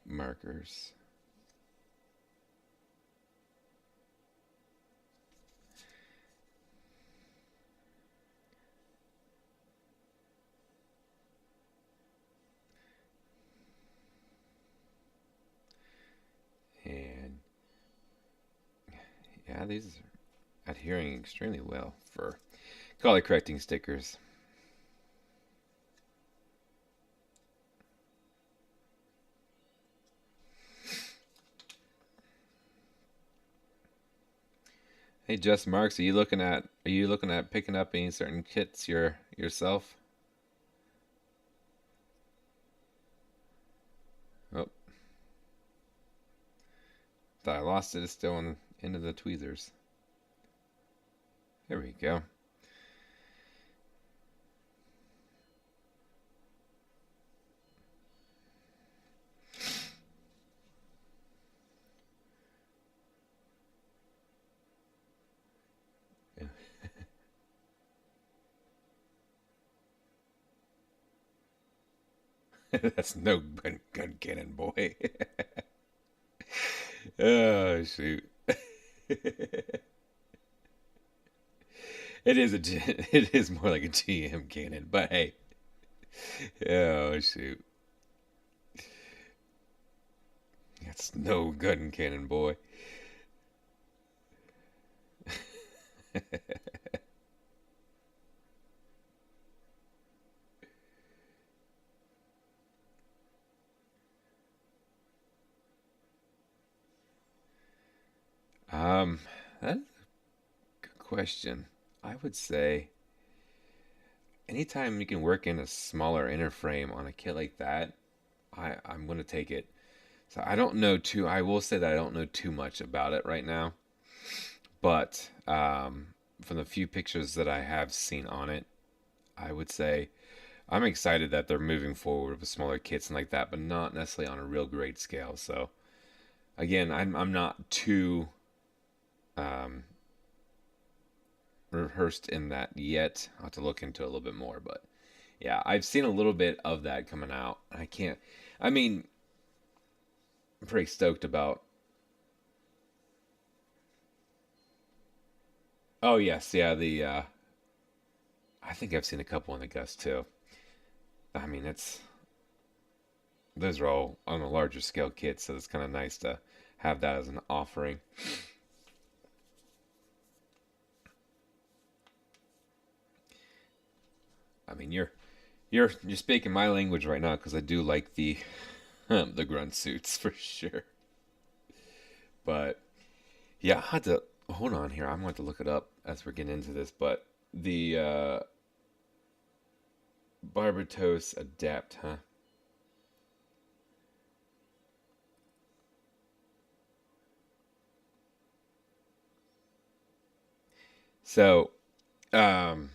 markers. And Yeah, these are adhering extremely well for color correcting stickers. Hey, Just Marks, are you looking at picking up any certain kits yourself? Oh, thought I lost it. It's still into the tweezers. There we go. That's no Guncannon, boy. Oh shoot. It is more like a GM cannon, but hey. Oh shoot. That's no Guncannon, boy. Um, that's a good question. I would say anytime you can work in a smaller inner frame on a kit like that, I'm gonna take it. So I don't know too. I will say that I don't know too much about it right now, but from the few pictures that I have seen on it, I would say I'm excited that they're moving forward with smaller kits and like that, but not necessarily on a real great scale. So again, I'm not too um, rehearsed in that yet. I'll have to look into it a little bit more, but yeah, I've seen a little bit of that coming out. I can't. I mean, I'm pretty stoked about. Oh yes, yeah. I think I've seen a couple in the Gus too. I mean, it's those are all on a larger scale kits, so it's kind of nice to have that as an offering. I mean, you're speaking my language right now because I do like the the grunt suits for sure. But yeah, I had to hold on here. I'm going to look it up as we're getting into this. But the Barbatos Adapt, huh? So, um,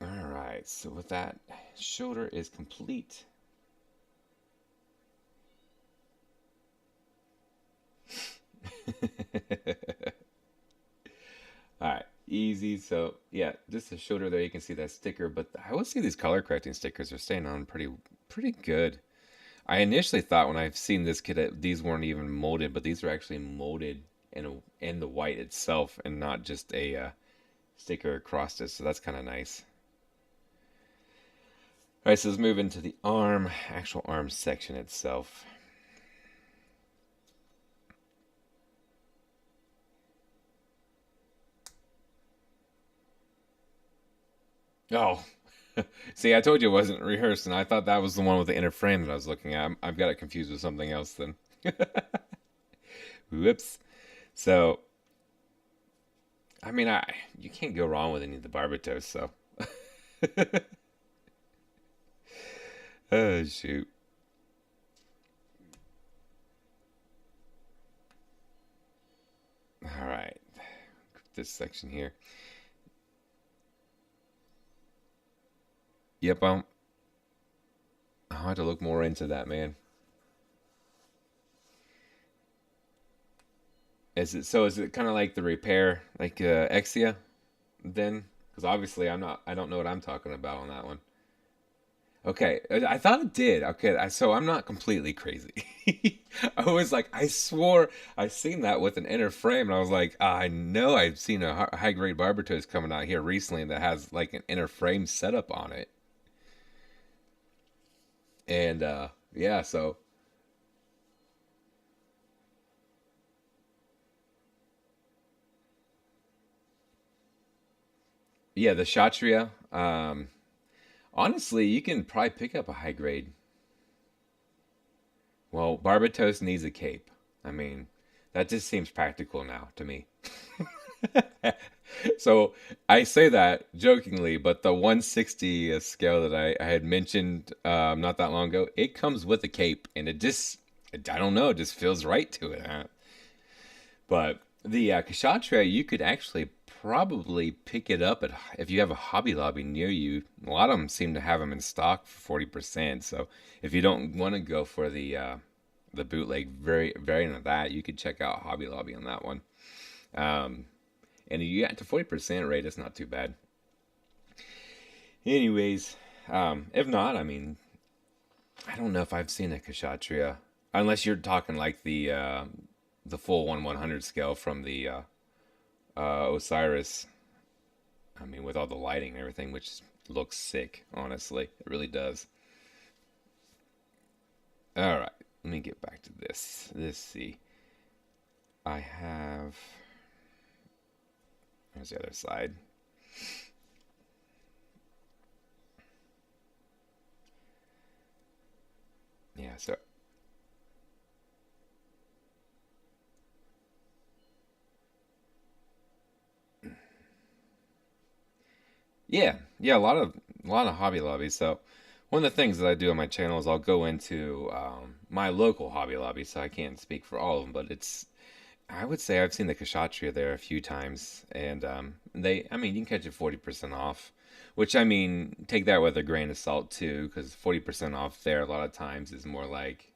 all right. So with that, shoulder is complete. All right, easy. So yeah, just a shoulder there. You can see that sticker, but I would say these color correcting stickers are staying on pretty good. I initially thought when I've seen this kit that these weren't even molded, but these are actually molded in the white itself and not just a sticker across it. So that's kind of nice. All right, so let's move into the actual arm section itself. Oh, see, I told you it wasn't rehearsed, and I thought that was the one with the inner frame that I was looking at. I've got it confused with something else then. Whoops. So, I mean, you can't go wrong with any of the Barbatos, so. Oh, shoot. All right. This section here. Yep, I'll have to look more into that, man. Is it kind of like the repair, like Exia, then? Because obviously I don't know what I'm talking about on that one. Okay, I thought it did. Okay, so I'm not completely crazy. I was like, I swore I seen that with an inner frame, and I was like, I know I've seen a high grade Barbatos coming out here recently that has like an inner frame setup on it, and yeah, so Yeah, the Kshatriya. Honestly, you can probably pick up a high grade. Well, Barbatos needs a cape. I mean, that just seems practical now to me. So I say that jokingly, but the 160 scale that I had mentioned not that long ago, it comes with a cape, and it just, I don't know, it just feels right to it. But the Kshatriya, you could actually probably pick it up at if you have a Hobby Lobby near you. A lot of them seem to have them in stock for 40%. So if you don't want to go for the bootleg variant of that, you could check out Hobby Lobby on that one. And you get to 40% rate, it's not too bad. Anyways, if not, I mean, I don't know if I've seen a Kshatriya, unless you're talking like the full 1/100 scale from the Osiris. I mean, with all the lighting and everything, which looks sick, honestly. It really does. All right, let me get back to this. Let's see. I have... There's the other side. Yeah, so... Yeah, a lot of Hobby Lobbies. So one of the things that I do on my channel is I'll go into my local Hobby Lobby. So I can't speak for all of them, but it's, I would say I've seen the Kshatriya there a few times, and I mean, you can catch it 40% off, which I mean, take that with a grain of salt too, because 40% off there a lot of times is more like,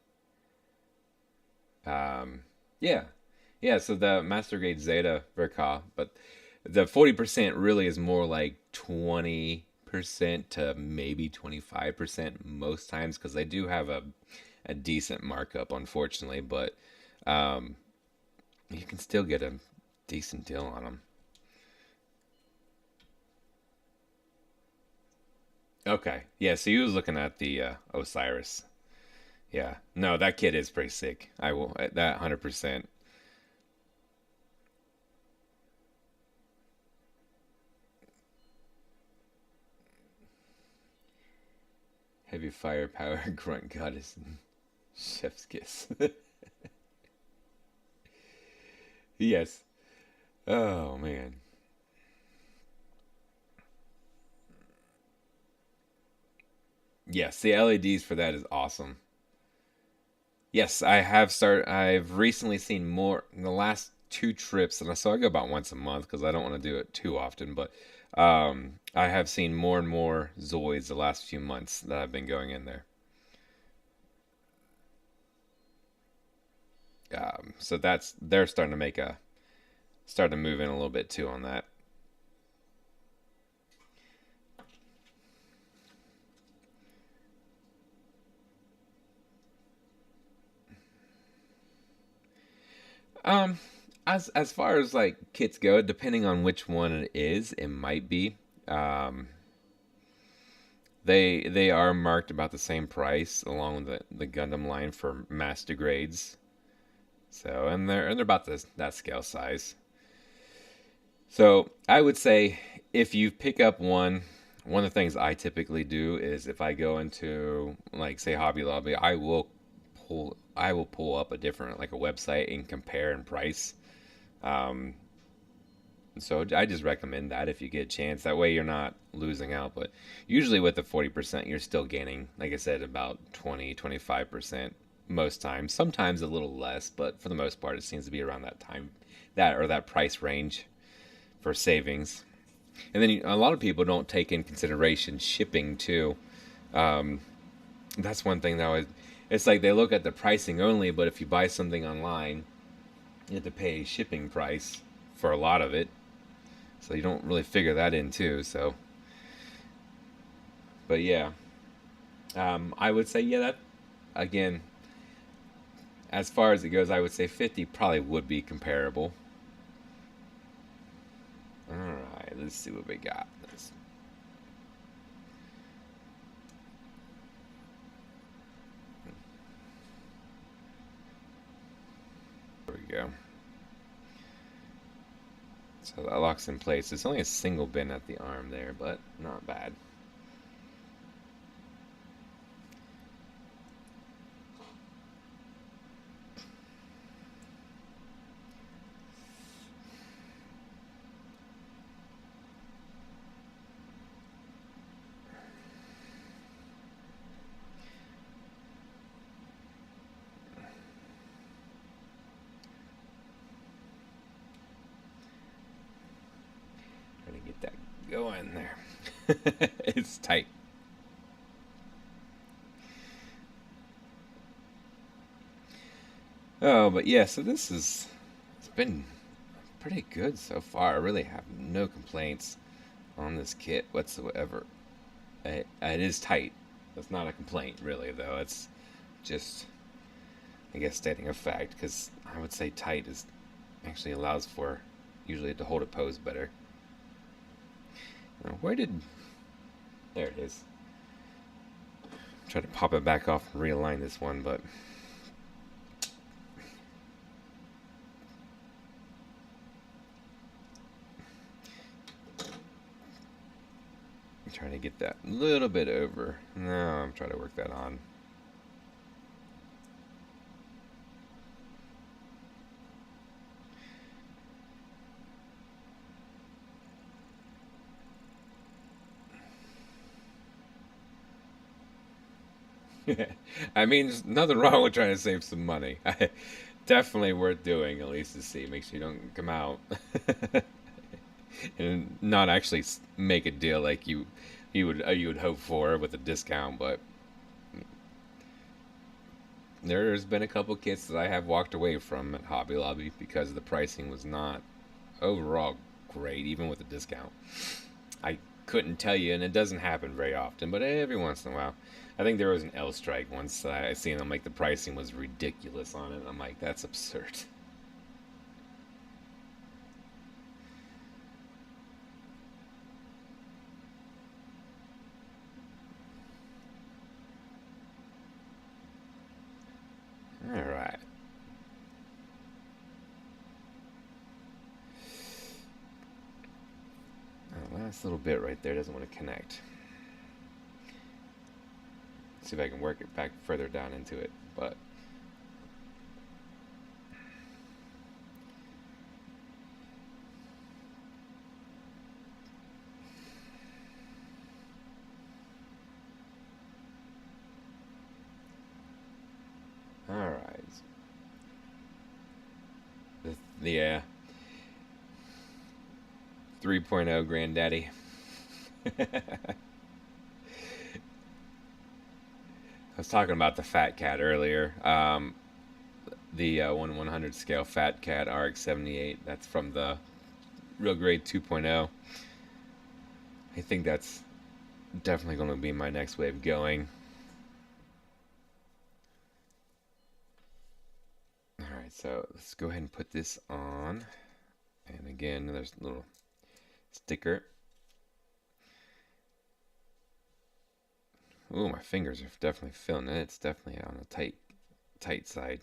yeah, yeah. So the Master Grade Zeta Verka, but the 40% really is more like 20% to maybe 25% most times, because they do have a decent markup, unfortunately, but um, you can still get a decent deal on them. Okay, yeah. So you was looking at the Osiris. Yeah, no, that kid is pretty sick. I will that 100%. Heavy firepower, grunt goddess, and chef's kiss. Yes. Oh man. Yes, the LEDs for that is awesome. Yes, I have started. I've recently seen more in the last two trips, and so I go about once a month because I don't want to do it too often. But I have seen more and more Zoids the last few months that I've been going in there. So that's they're starting to move in a little bit too on that. Um, as far as like kits go, depending on which one it is, it might be. Um, they are marked about the same price along with the Gundam line for master grades. So and they're about that scale size. So I would say if you pick up one of the things I typically do is if I go into like say Hobby Lobby, I will pull up a different like a website and compare and price. Um, so I just recommend that if you get a chance. That way you're not losing out. But usually with the 40%, you're still gaining, like I said, about 20-25% most times. Sometimes a little less, but for the most part, it seems to be around that time, that or that price range for savings. And then a lot of people don't take in consideration shipping too. Um, that's one thing that it's like they look at the pricing only, but if you buy something online, you have to pay a shipping price for a lot of it. So you don't really figure that in too. So, but yeah, I would say yeah. That again, as far as it goes, I would say 50 probably would be comparable. All right, let's see what we got. There we go. So that locks in place. It's only a single bend at the arm there, but not bad. Trying to get that going there. It's tight. Oh, but yeah, so it's been pretty good so far. I really have no complaints on this kit whatsoever. It is tight. That's not a complaint, really, though. It's just, I guess, stating a fact, because I would say tight is actually allows for usually to hold a pose better. Now, there it is. Try to pop it back off and realign this one, but I'm trying to get that a little bit over. No, I'm trying to work that on. I mean, there's nothing wrong with trying to save some money. Definitely worth doing, at least to see. Make sure you don't come out and not actually make a deal like you would hope for with a discount. But there's been a couple kits that I have walked away from at Hobby Lobby because the pricing was not overall great, even with a discount. I couldn't tell you, and it doesn't happen very often, but every once in a while. I think there was an L strike once that I seen them, like the pricing was ridiculous on it. I'm like, that's absurd. All right. That last little bit right there doesn't want to connect. See if I can work it back further down into it, but all right. The 3.0 granddaddy. I was talking about the Fat Cat earlier. The 1/100 scale Fat Cat RX-78. That's from the Real Grade 2.0. I think that's definitely going to be my next wave going. Alright, so let's go ahead and put this on. And again, there's a little sticker. Ooh, my fingers are definitely feeling it. It's definitely on the tight side.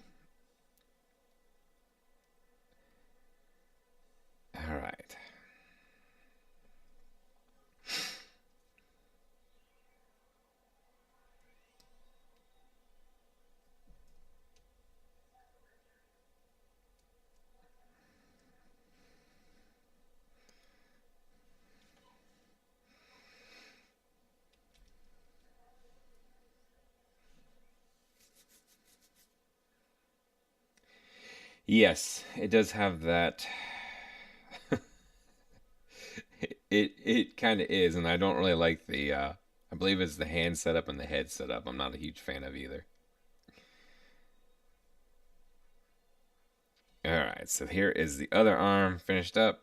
Alright. Yes, it does have that. It kind of is, and I don't really like the. I believe it's the hand setup and the head setup. I'm not a huge fan of either. All right, so here is the other arm finished up.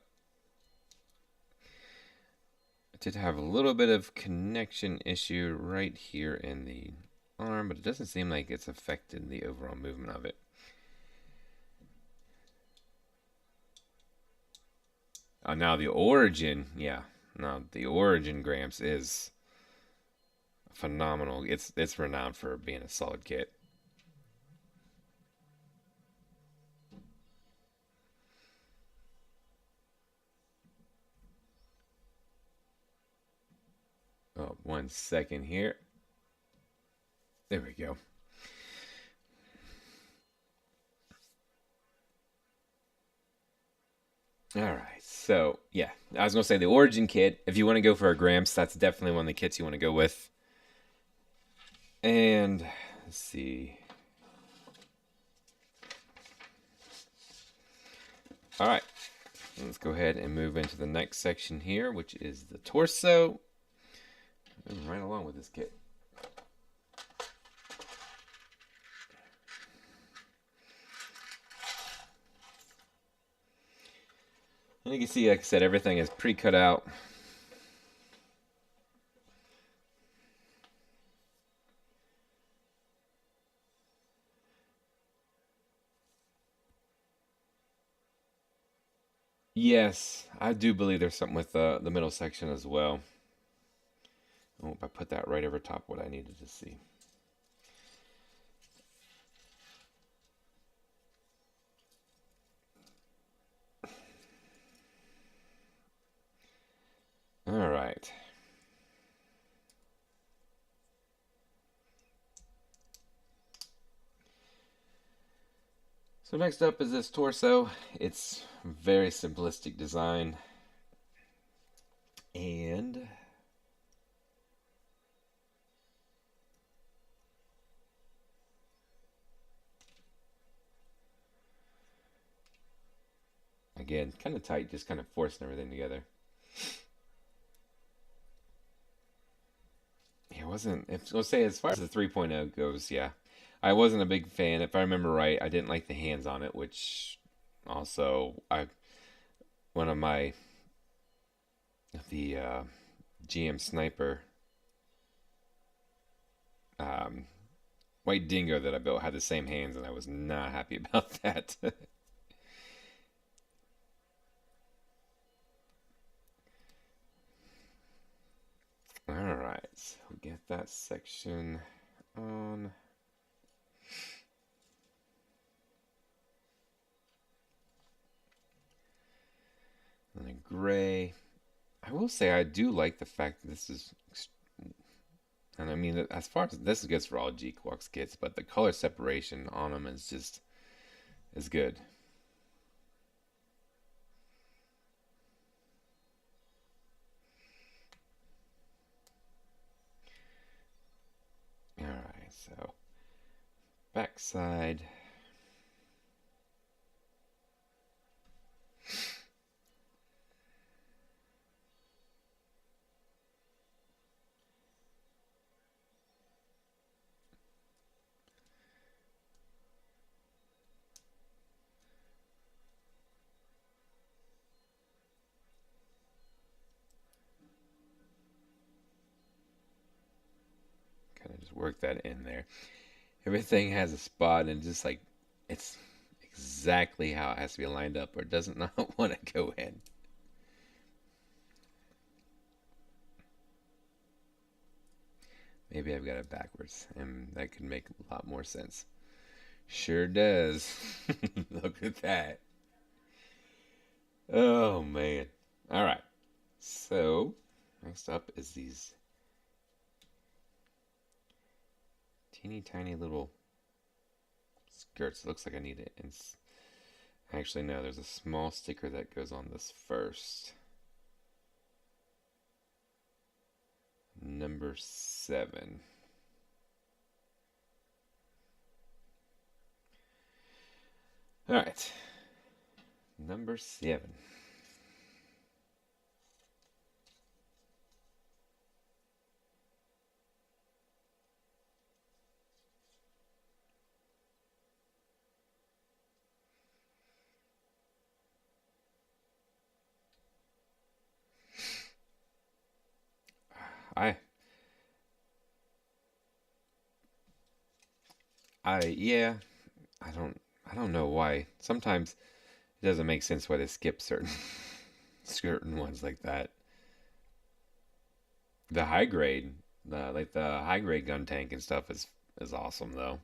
I did have a little bit of connection issue right here in the arm, but it doesn't seem like it's affected the overall movement of it. Now the origin, yeah. Now the origin Gramps is phenomenal. It's renowned for being a solid kit. 1 second here. There we go. All right, so yeah, I was gonna say the Origin kit. If you want to go for a Gramps, that's definitely one of the kits you want to go with. And let's see. All right, let's go ahead and move into the next section here, which is the torso. Moving right along with this kit. And you can see, like I said, everything is pre-cut out. Yes, I do believe there's something with the middle section as well. Oh, I put that right over top what I needed to see. All right. So next up is this torso. It's very simplistic design. And again, kind of tight, just kind of forcing everything together. Yeah, it wasn't, if I'll say as far as the 3.0 goes, yeah. I wasn't a big fan. If I remember right, I didn't like the hands on it, which also one of my the GM Sniper White Dingo that I built had the same hands, and I was not happy about that. Alright, so we get that section on. And then gray. I will say I do like the fact that this is, and I mean, as far as this goes for all Gquuuuuux kits, but the color separation on them is just is good. Alright, so backside. Kind of just work that in there. Everything has a spot, and just like it's exactly how it has to be lined up, or it does not want to go in. Maybe I've got it backwards, and that could make a lot more sense. Sure does. Look at that. Oh man. All right. So next up is these teeny tiny little skirts. It looks like I need it. Actually, no, there's a small sticker that goes on this first. Number 7. All right. Number 7. I yeah, I don't know why. Sometimes it doesn't make sense why they skip certain ones like that. The high grade, the high grade gun tank and stuff is awesome though.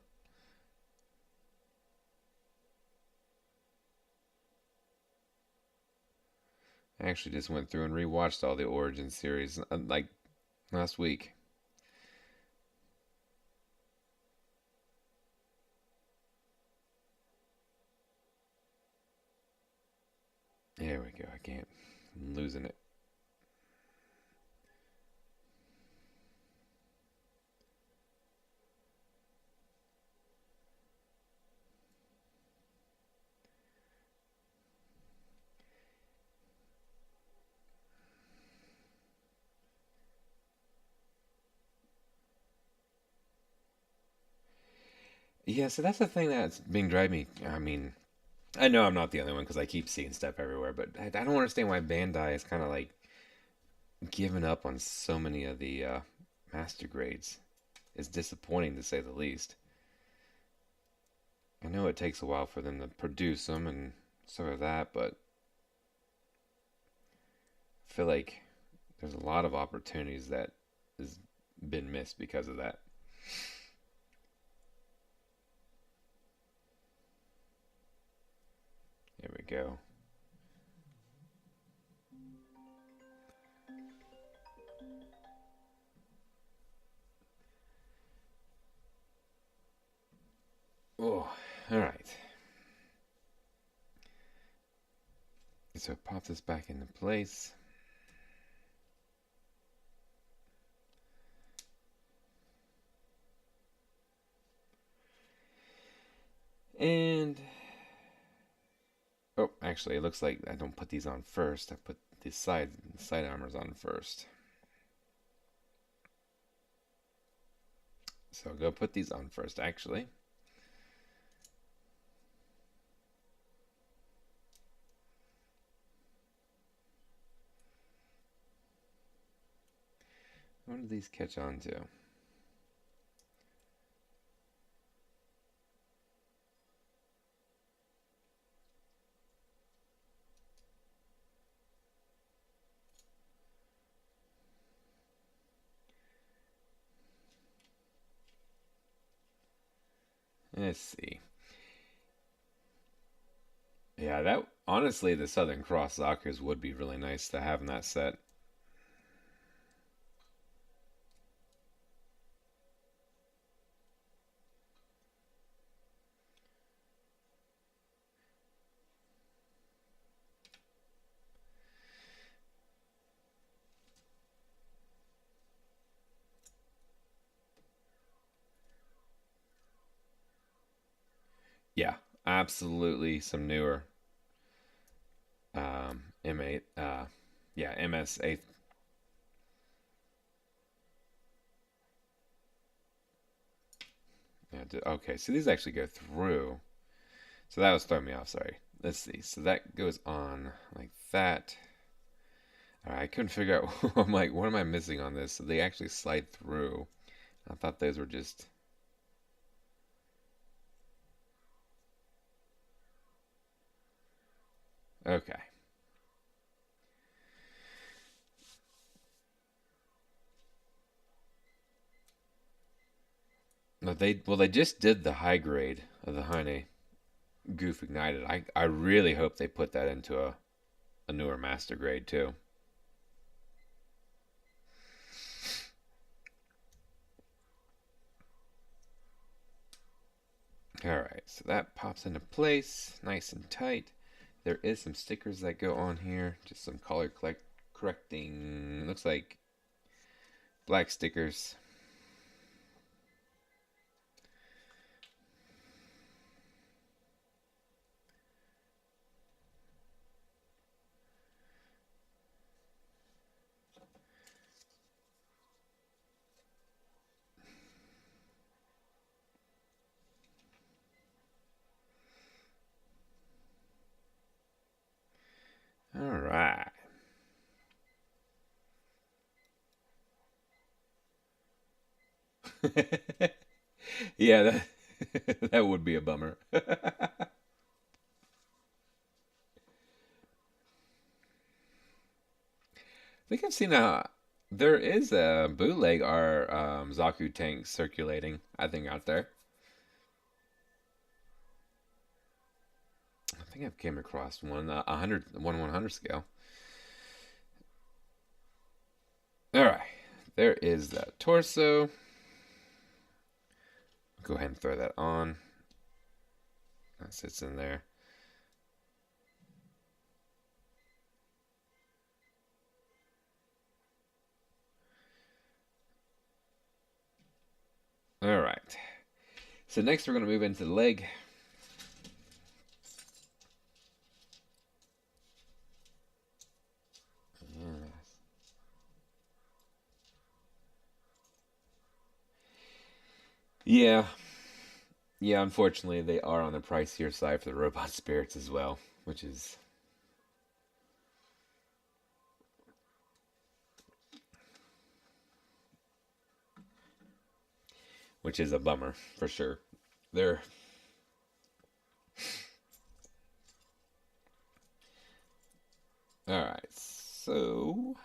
I actually just went through and rewatched all the Origin series. Like last week. There we go. I can't. I'm losing it. Yeah, so that's the thing that's being driving me. I mean, I know I'm not the only one because I keep seeing stuff everywhere, but I don't understand why Bandai is kind of like giving up on so many of the master grades. It's disappointing to say the least. I know it takes a while for them to produce them and stuff like that, but I feel like there's a lot of opportunities that has been missed because of that. There we go. Oh, all right. So pop this back into place. And oh, actually, it looks like I don't put these on first. I put the side armors on first. So I'll go put these on first, actually. What do these catch on to? Let's see. Yeah, that honestly, the Southern Cross Zakers would be really nice to have in that set. Yeah, absolutely some newer M8 yeah, MS8. Yeah, okay, so these actually go through. So that was throwing me off, sorry. Let's see. So that goes on like that. All right, I couldn't figure out. I'm like, what am I missing on this? So they actually slide through. I thought those were just. Okay. Well they just did the high grade of the Heine Goof Ignited. I really hope they put that into a newer master grade too. Alright, so that pops into place nice and tight. There is some stickers that go on here, just some color correcting, looks like black stickers. Alright. Yeah, that would be a bummer. I think I've seen there is a bootleg our Zaku tank circulating, I think, out there. I think I've came across one, 100 scale. All right, there is that torso. Go ahead and throw that on. That sits in there. All right. So next we're going to move into the leg. Yeah. Yeah, unfortunately, they are on the pricier side for the robot spirits as well, which is a bummer for sure. They're all right. So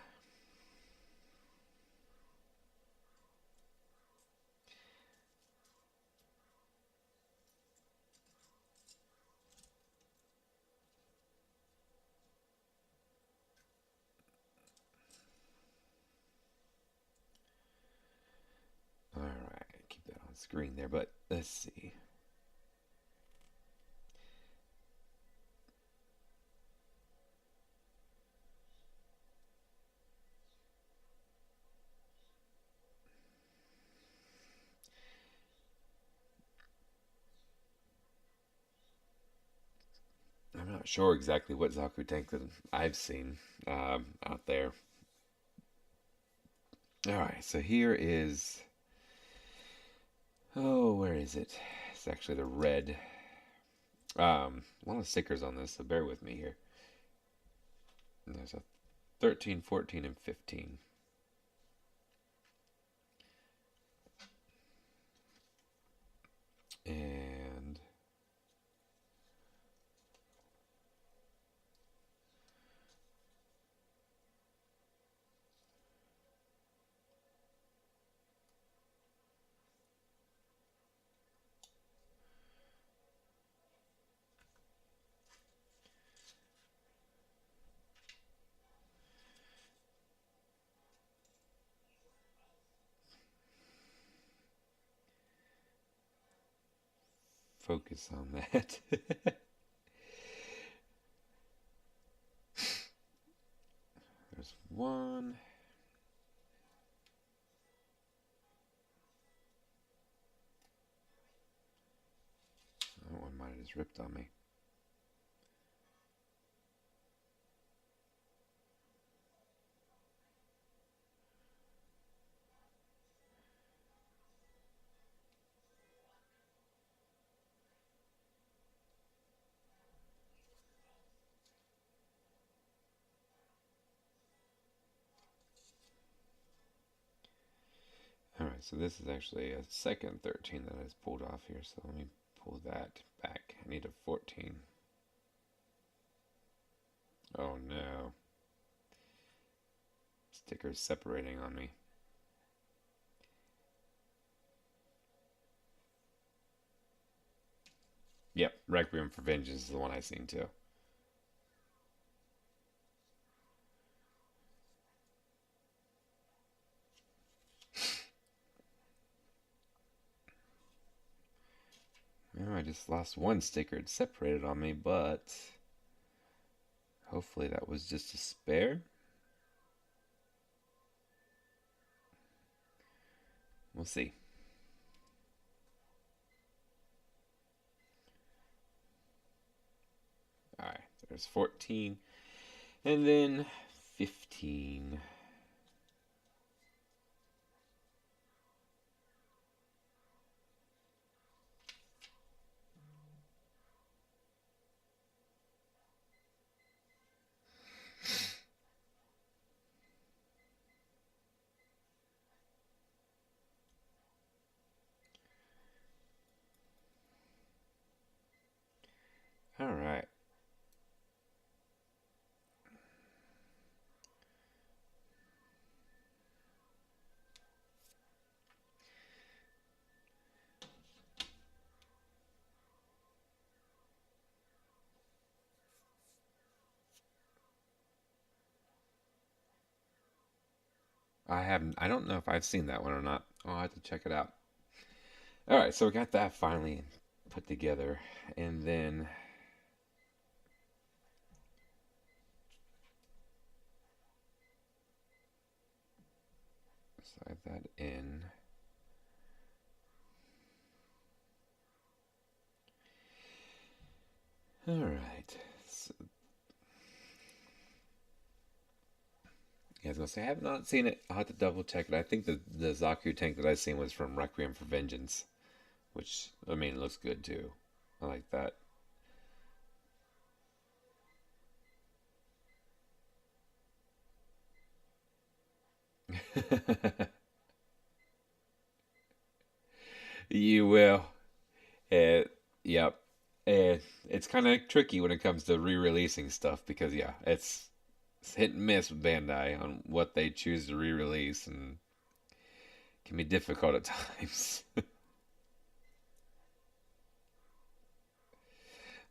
all right, keep that on screen there, but let's see. I'm not sure exactly what Zaku tank that I've seen out there. All right, so here is. Oh, where is it? It's actually the red. A lot of stickers on this, so bear with me here. And there's a 13, 14, and 15. And focus on that. There's one. That one might have just ripped on me. Alright, so this is actually a second 13 that is pulled off here, so let me pull that back. I need a 14. Oh no. Sticker's separating on me. Yep, Requiem for Vengeance is the one I seen too. Well, I just lost one sticker. It separated on me, but hopefully that was just a spare. We'll see. Alright, there's 14. And then 15. Alright. I haven't. I don't know if I've seen that one or not. I'll have to check it out. All right, so we got that finally put together, and then slide that in. All right. So, yeah, I was gonna say I have not seen it. I'll have to double check it. I think the Zaku tank that I've seen was from Requiem for Vengeance, which I mean looks good too. I like that. You will. Yep. It's kind of tricky when it comes to re-releasing stuff because yeah, it's hit and miss with Bandai on what they choose to re-release and can be difficult at times.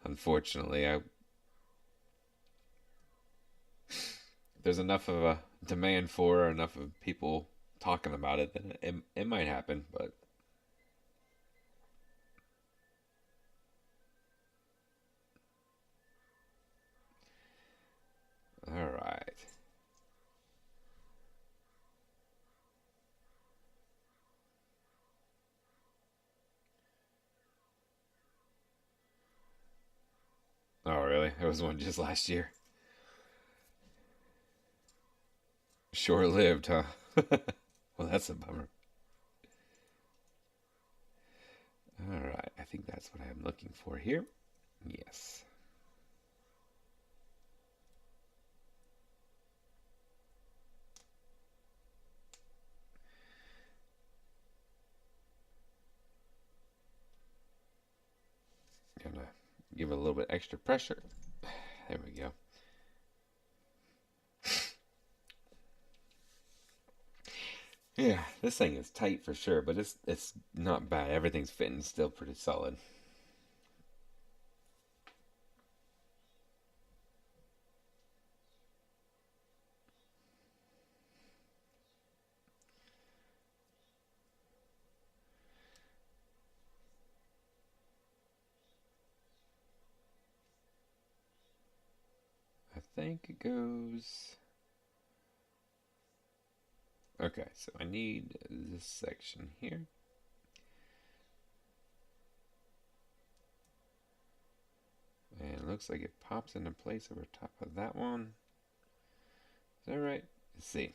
Unfortunately, there's enough of a demand for or enough of people talking about it, then it might happen. But all right, oh really? There was one just last year. Short lived, huh? Well, that's a bummer. All right, I think that's what I'm looking for here. Yes. Gonna give it a little bit extra pressure. There we go. Yeah, this thing is tight for sure, but it's not bad. Everything's fitting still pretty solid. I think it goes. Okay, so I need this section here. And it looks like it pops into place over top of that one. Is that right? Let's see.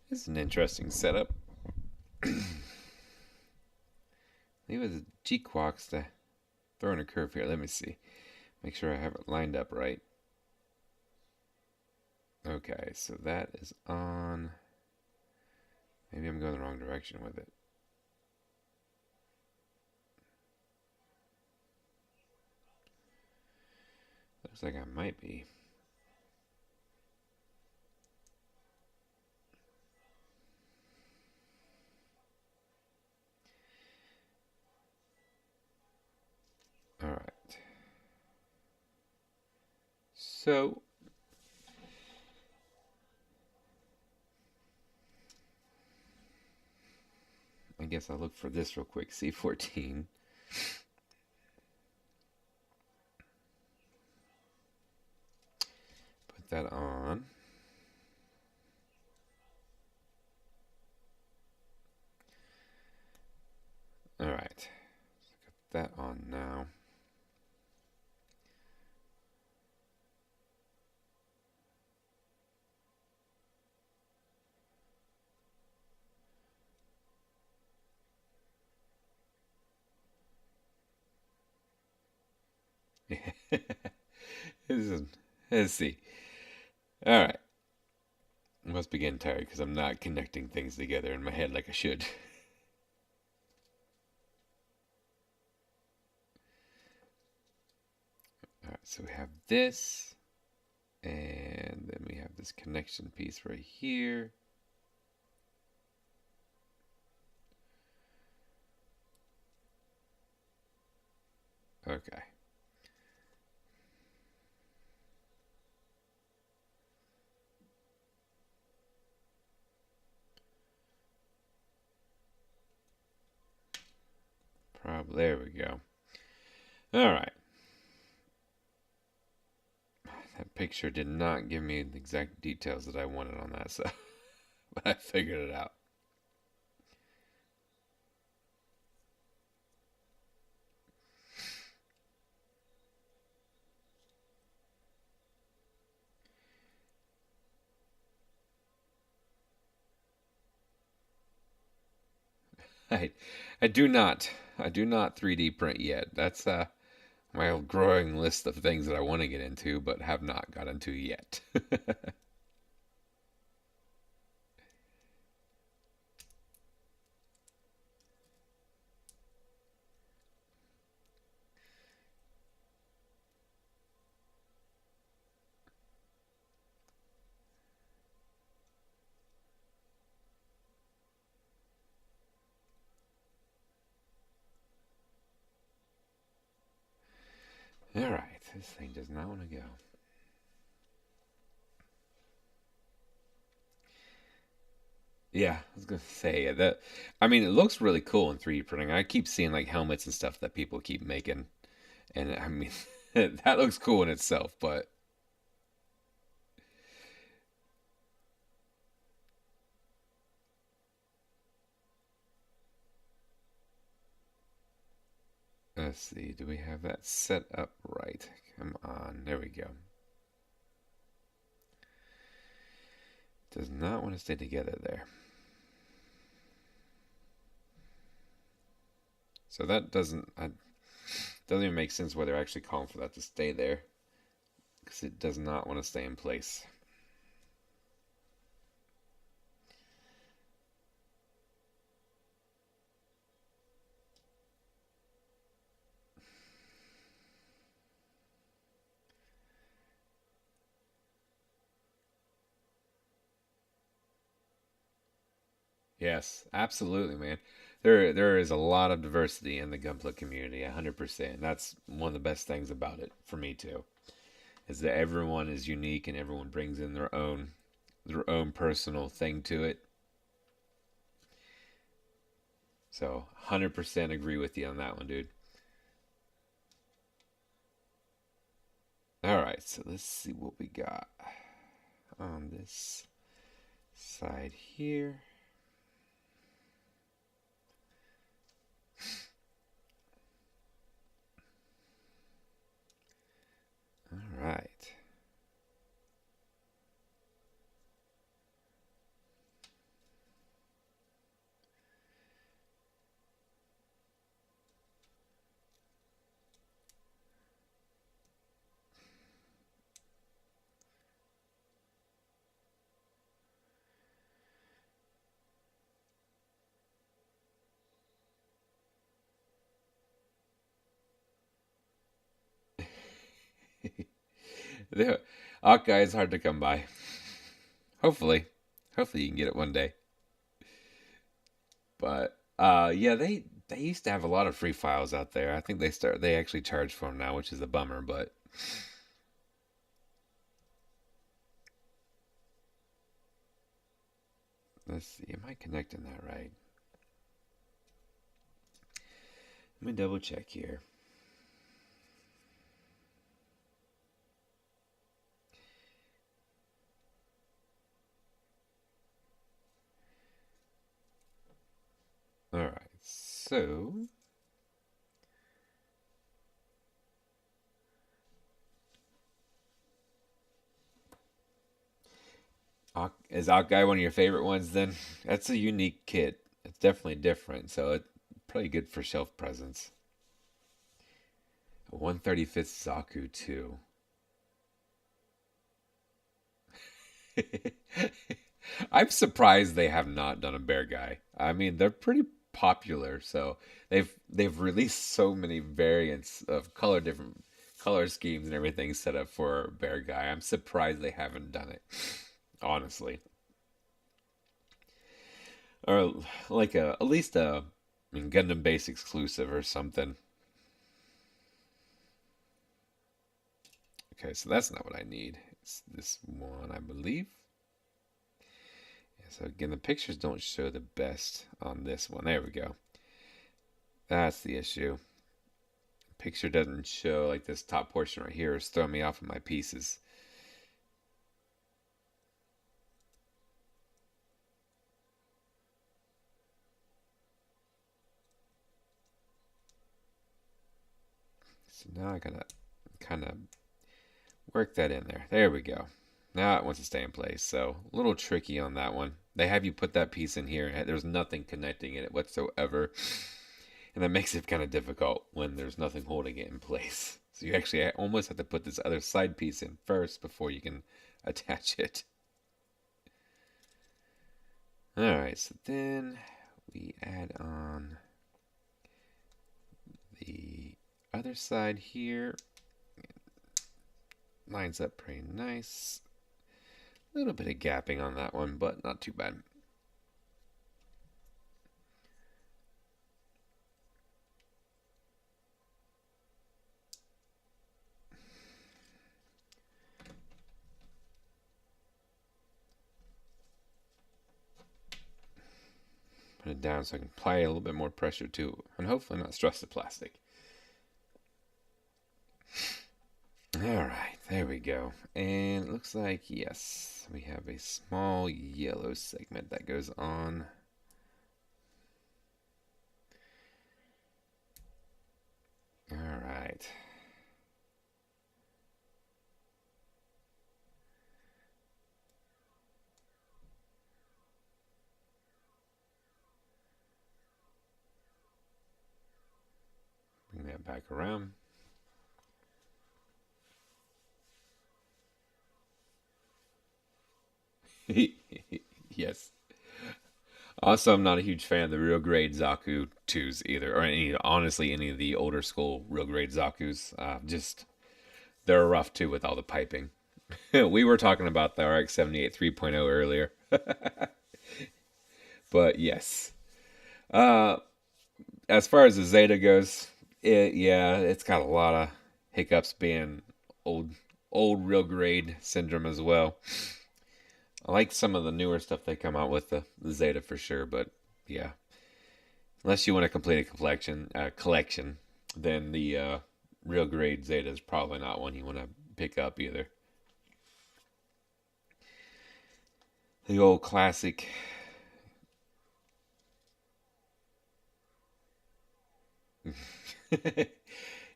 This is an interesting setup. Leave it as Gquuuuuux to throw in a curve here. Let me see. Make sure I have it lined up right. Okay, so that is on. Maybe I'm going the wrong direction with it. Looks like I might be. All right. So I guess I'll look for this real quick. C14. Put that on. All right. Got that on now. Let's see. All right. I must be getting tired because I'm not connecting things together in my head like I should. All right, so we have this, and then we have this connection piece right here. Okay. Probably. There we go. All right. That picture did not give me the exact details that I wanted on that, so but I figured it out. I I do not. I do not 3D print yet. That's my growing list of things that I want to get into, but have not got into yet. All right, this thing does not want to go. Yeah, I was gonna say that. I mean, it looks really cool in 3D printing. I keep seeing like helmets and stuff that people keep making, and I mean, that looks cool in itself. But let's see, do we have that set up right? Come on, there we go. Does not want to stay together there. So that doesn't even make sense why they're actually calling for that to stay there, because it does not want to stay in place. Yes, absolutely, man. There is a lot of diversity in the Gunpla community, 100%. That's one of the best things about it for me too, is that everyone is unique and everyone brings in their own personal thing to it. So, 100% agree with you on that one, dude. All right, so let's see what we got on this side here. All right. The Hawkeye is hard to come by. Hopefully, hopefully you can get it one day. But yeah, they used to have a lot of free files out there. I think they actually charge for them now, which is a bummer. But let's see, am I connecting that right? Let me double check here. All right, so is Hawkeye one of your favorite ones? Then that's a unique kit. It's definitely different, so it's probably good for shelf presence. 135th Zaku too. I'm surprised they have not done a bear guy. I mean, they're pretty popular, so they've released so many variants of different color schemes and everything set up for bear guy. I'm surprised they haven't done it, honestly. Or like at least a I mean Gundam base exclusive or something. Okay, so that's not what I need. It's this one, I believe. Yeah, so again, the pictures don't show the best on this one. There we go. That's the issue. Picture doesn't show, like this top portion right here is throwing me off of my pieces. So now I gotta kind of work that in there. There we go. Now it wants to stay in place. So a little tricky on that one. They have you put that piece in here. There's nothing connecting it whatsoever. And that makes it kind of difficult when there's nothing holding it in place. So you actually almost have to put this other side piece in first before you can attach it. Alright, so then we add on the other side here. Lines up pretty nice. A little bit of gapping on that one, but not too bad. Put it down so I can apply a little bit more pressure to, and hopefully not stress the plastic. Alright, there we go. And it looks like, yes, we have a small yellow segment that goes on. Alright. Bring that back around. Yes. Also, I'm not a huge fan of the real grade Zaku 2s either, or honestly, any of the older school real grade Zakus. Just, they're rough too with all the piping. We were talking about the RX-78 3.0 earlier. But yes. Uh, as far as the Zeta goes, it's got a lot of hiccups being old real grade syndrome as well. I like some of the newer stuff they come out with the Zeta for sure, but yeah, unless you want to complete a collection, then the real grade Zeta is probably not one you want to pick up either. The old classic.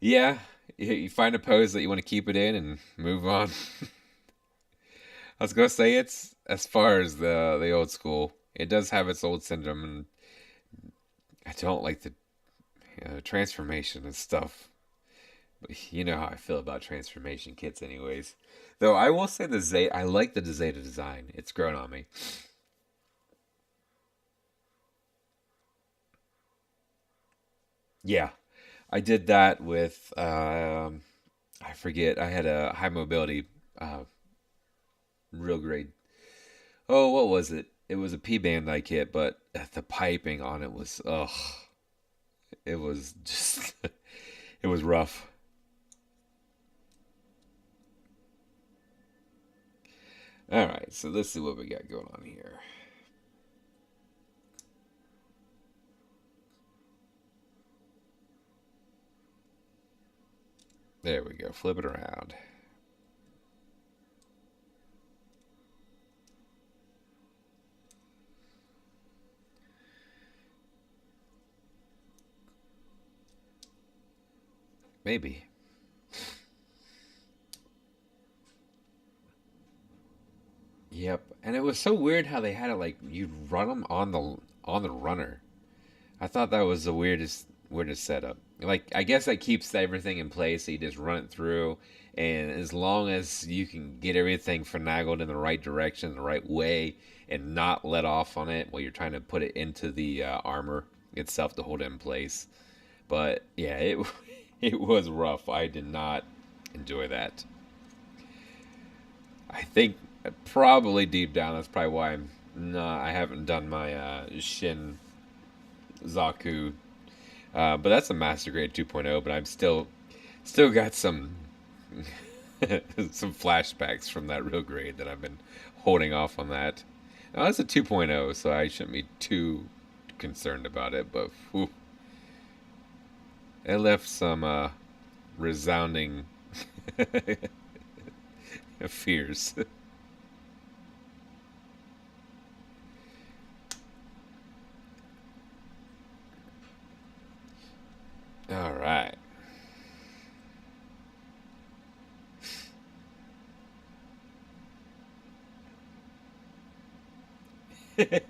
Yeah, you find a pose that you want to keep it in and move on. I was gonna say it's as far as the old school. It does have its old syndrome, and I don't like the transformation and stuff. But you know how I feel about transformation kits, anyways. Though I will say the Zeta, I like the Zeta design. It's grown on me. Yeah, I did that with I forget. I had a high mobility real grade. Oh, what was it? It was a P Bandai kit, but the piping on it was ugh. It was just it was rough. All right, so let's see what we got going on here. There we go. Flip it around. Maybe. Yep. And it was so weird how they had it like you'd run them on the runner. I thought that was the weirdest setup. Like I guess that keeps everything in place. So you just run it through, and as long as you can get everything finagled in the right direction, the right way, and not let off on it while you're trying to put it into the armor itself to hold it in place. But yeah, it it was rough. I did not enjoy that. I think probably deep down that's probably why I haven't done my Shin Zaku. But that's a Master Grade 2.0. But I'm still got some Some flashbacks from that real grade that I've been holding off on that. Now it's a 2.0, so I shouldn't be too concerned about it, but whew, it left some resounding fears. All right.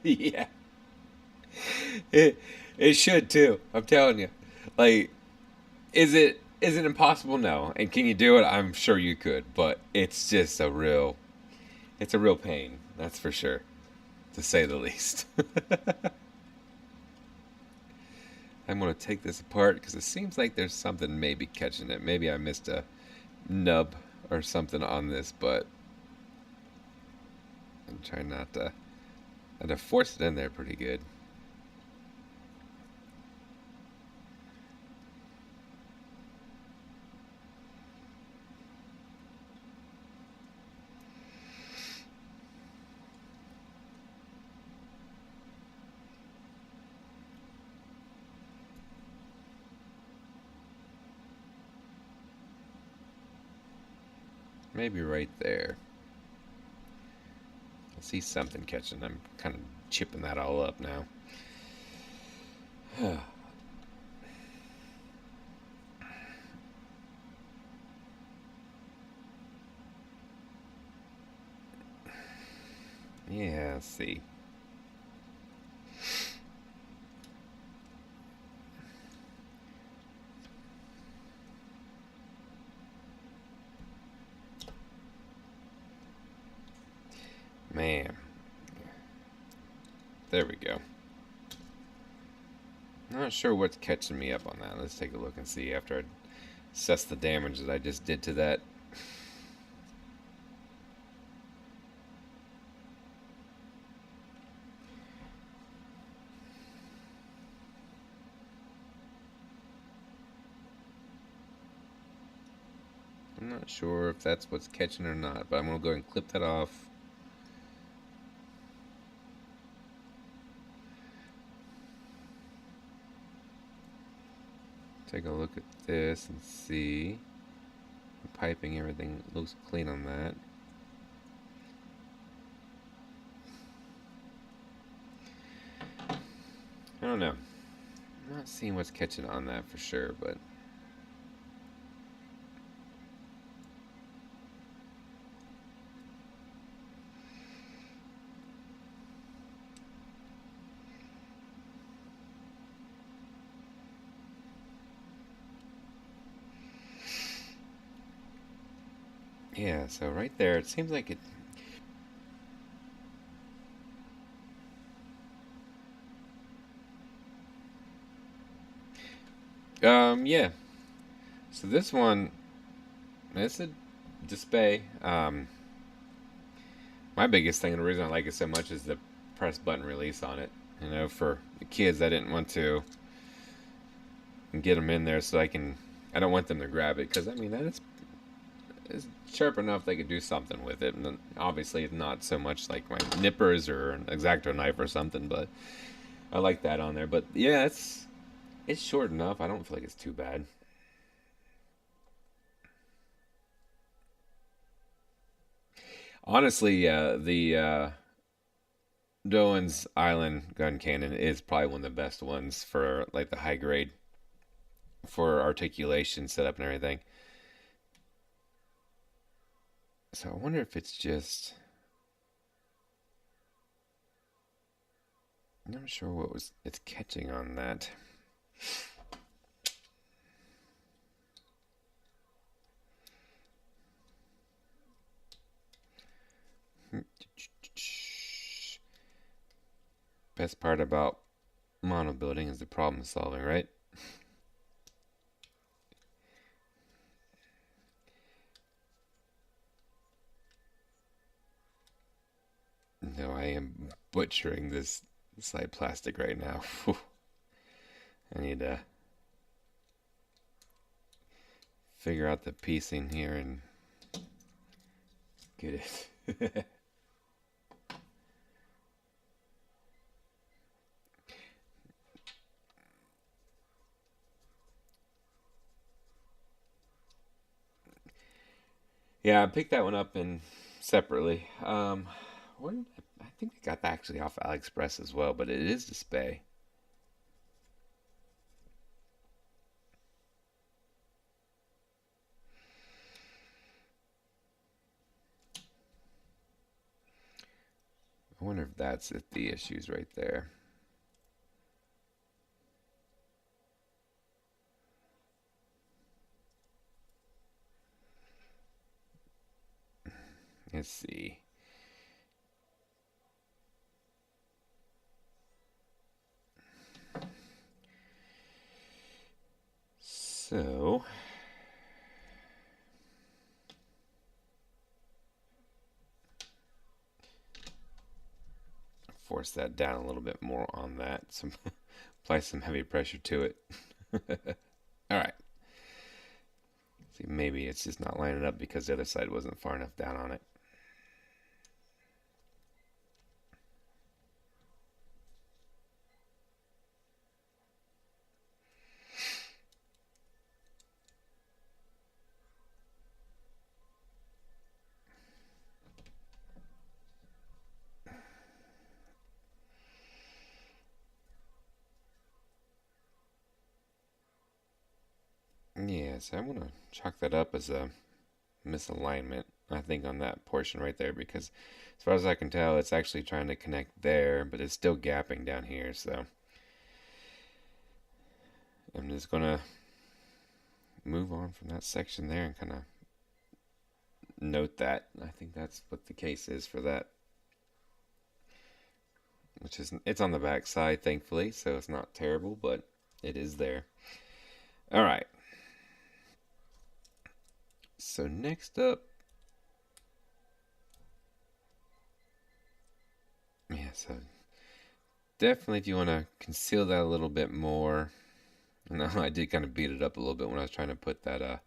Yeah. It should too. I'm telling you. Like, is it impossible? No. And can you do it? I'm sure you could, but it's just it's a real pain. That's for sure, to say the least. I'm gonna take this apart because it seems like there's something maybe catching it. Maybe I missed a nub or something on this, but I'm trying not to. I had to force it in there pretty good. Maybe right there. I see something catching. I'm kind of chipping that all up now. Yeah, let's see. Man. There we go. Not sure what's catching me up on that. Let's take a look and see after I assess the damage that I just did to that. I'm not sure if that's what's catching or not, but I'm going to go ahead and clip that off. Take a look at this and see. The piping, everything looks clean on that. I don't know. I'm not seeing what's catching on that for sure, but yeah, so right there, it seems like it. Yeah. So this one, it's a display. My biggest thing and the reason I like it so much is the press button release on it. You know, for the kids, I didn't want to get them in there so I don't want them to grab it because I mean that is sharp enough they could do something with it, and then obviously it's not so much like my nippers or an X-Acto knife or something, but I like that on there. But yeah, it's short enough. I don't feel like it's too bad. Honestly, the Doan's Island Guncannon is probably one of the best ones for like the high grade for articulation setup and everything. So I wonder if it's just. I'm not sure what it's catching on that. Best part about mono building is the problem solving, right? No, I am butchering this side plastic right now. I need to figure out the piecing here and Get it. Yeah, I picked that one up in separately. Where did I think I got that actually off AliExpress as well, but it is display. I wonder if that's the issues right there. Let's see. So, force that down a little bit more on that. Apply some heavy pressure to it. All right. See, maybe it's just not lining up because the other side wasn't far enough down on it. Yeah, so I'm going to chalk that up as a misalignment, I think, on that portion right there, because as far as I can tell, it's actually trying to connect there, but it's still gapping down here, so I'm just going to move on from that section there and kind of note that. I think that's what the case is for that. Which is, it's on the back side, thankfully, so it's not terrible, but it is there. All right. So next up, yeah, so definitely if you want to conceal that a little bit more. No, I did kind of beat it up a little bit when I was trying to put that,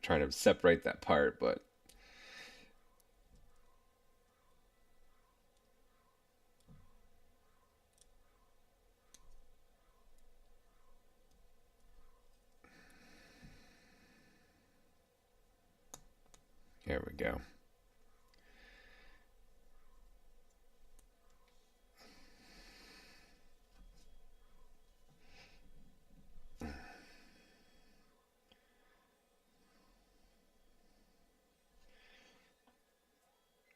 trying to separate that part, but here we go.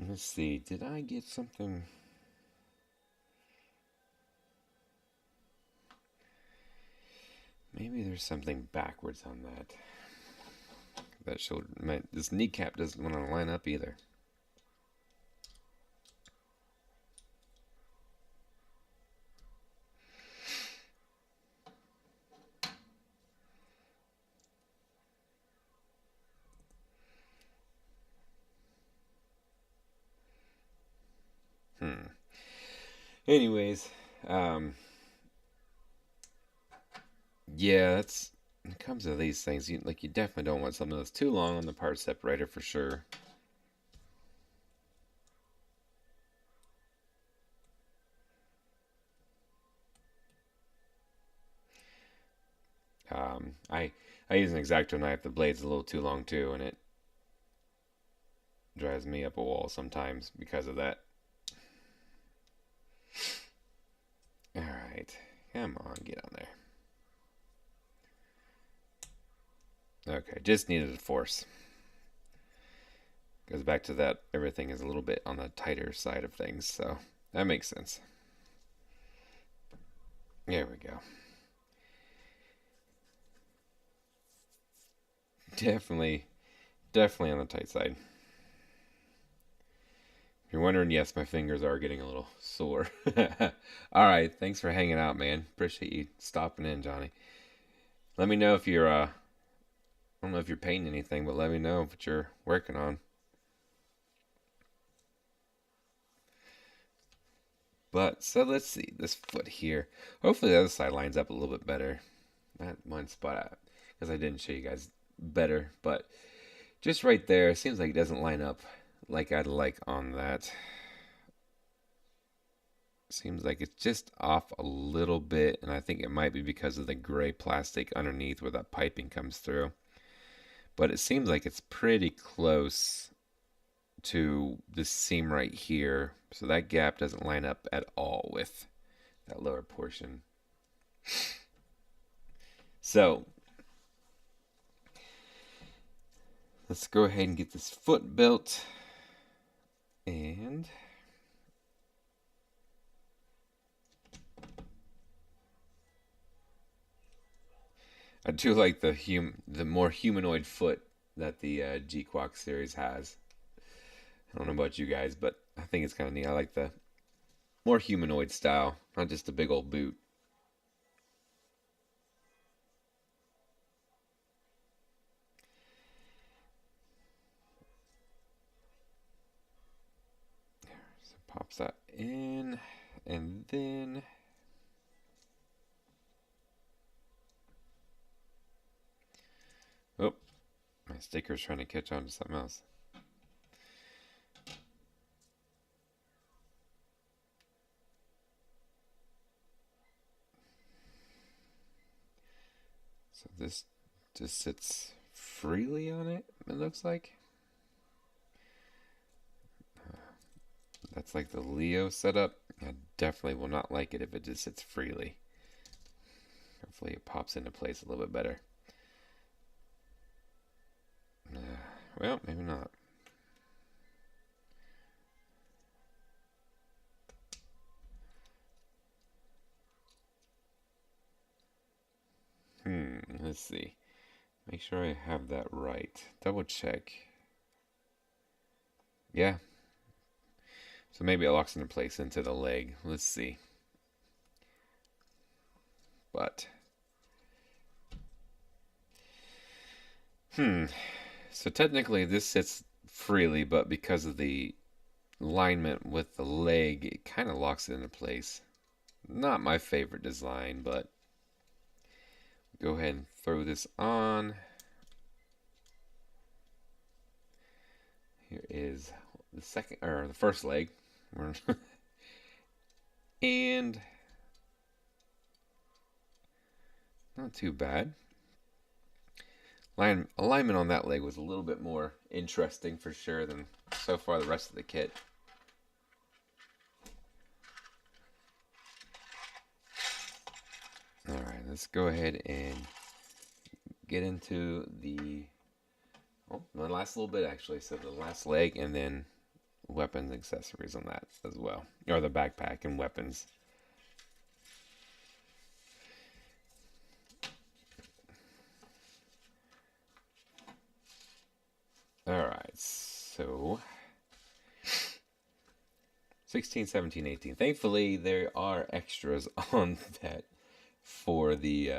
Let's see, did I get something? Maybe there's something backwards on that. That shoulder, this kneecap doesn't want to line up either. Anyways, yeah, that's when it comes to these things. You definitely don't want something that's too long on the part separator for sure. I use an X-Acto knife. The blade's a little too long too, and it drives me up a wall sometimes because of that. All right, come on, get on there. Okay, just needed a force. Goes back to that. Everything is a little bit on the tighter side of things, so that makes sense. There we go. Definitely on the tight side. If you're wondering, yes, my fingers are getting a little sore. All right, thanks for hanging out, man. Appreciate you stopping in, Johnny. Let me know if you're I don't know if you're painting anything, but let me know what you're working on. But so let's see this foot here. Hopefully the other side lines up a little bit better. That one spot, because I didn't show you guys better, but Just right there, it seems like it doesn't line up like I'd like on that. Seems like it's just off a little bit, and I think it might be because of the gray plastic underneath where that piping comes through. But it seems like it's pretty close to this seam right here, so that gap doesn't line up at all with that lower portion. So let's go ahead and get this foot built. And I do like the more humanoid foot that the Gquuuuuux series has. I don't know about you guys, but I think it's kind of neat. I like the more humanoid style, not just a big old boot. So pops that in, and then oh, my sticker's trying to catch on to something else. So this just sits freely on it, it looks like. That's like the Leo setup. I definitely will not like it if it just sits freely. Hopefully it pops into place a little bit better. Well, maybe not. Let's see. Make sure I have that right. Double check. Yeah. So maybe it locks into place into the leg. Let's see. But so technically this sits freely, but because of the alignment with the leg, it kind of locks it into place. Not my favorite design, but go ahead and throw this on. Here is the second or the first leg. And not too bad. Alignment on that leg was a little bit more interesting for sure than so far the rest of the kit. Alright, let's go ahead and get into the last little bit actually. So the last leg and then weapons and accessories on that as well. Or the backpack and weapons. Alright, so 16, 17, 18. Thankfully, there are extras on that for the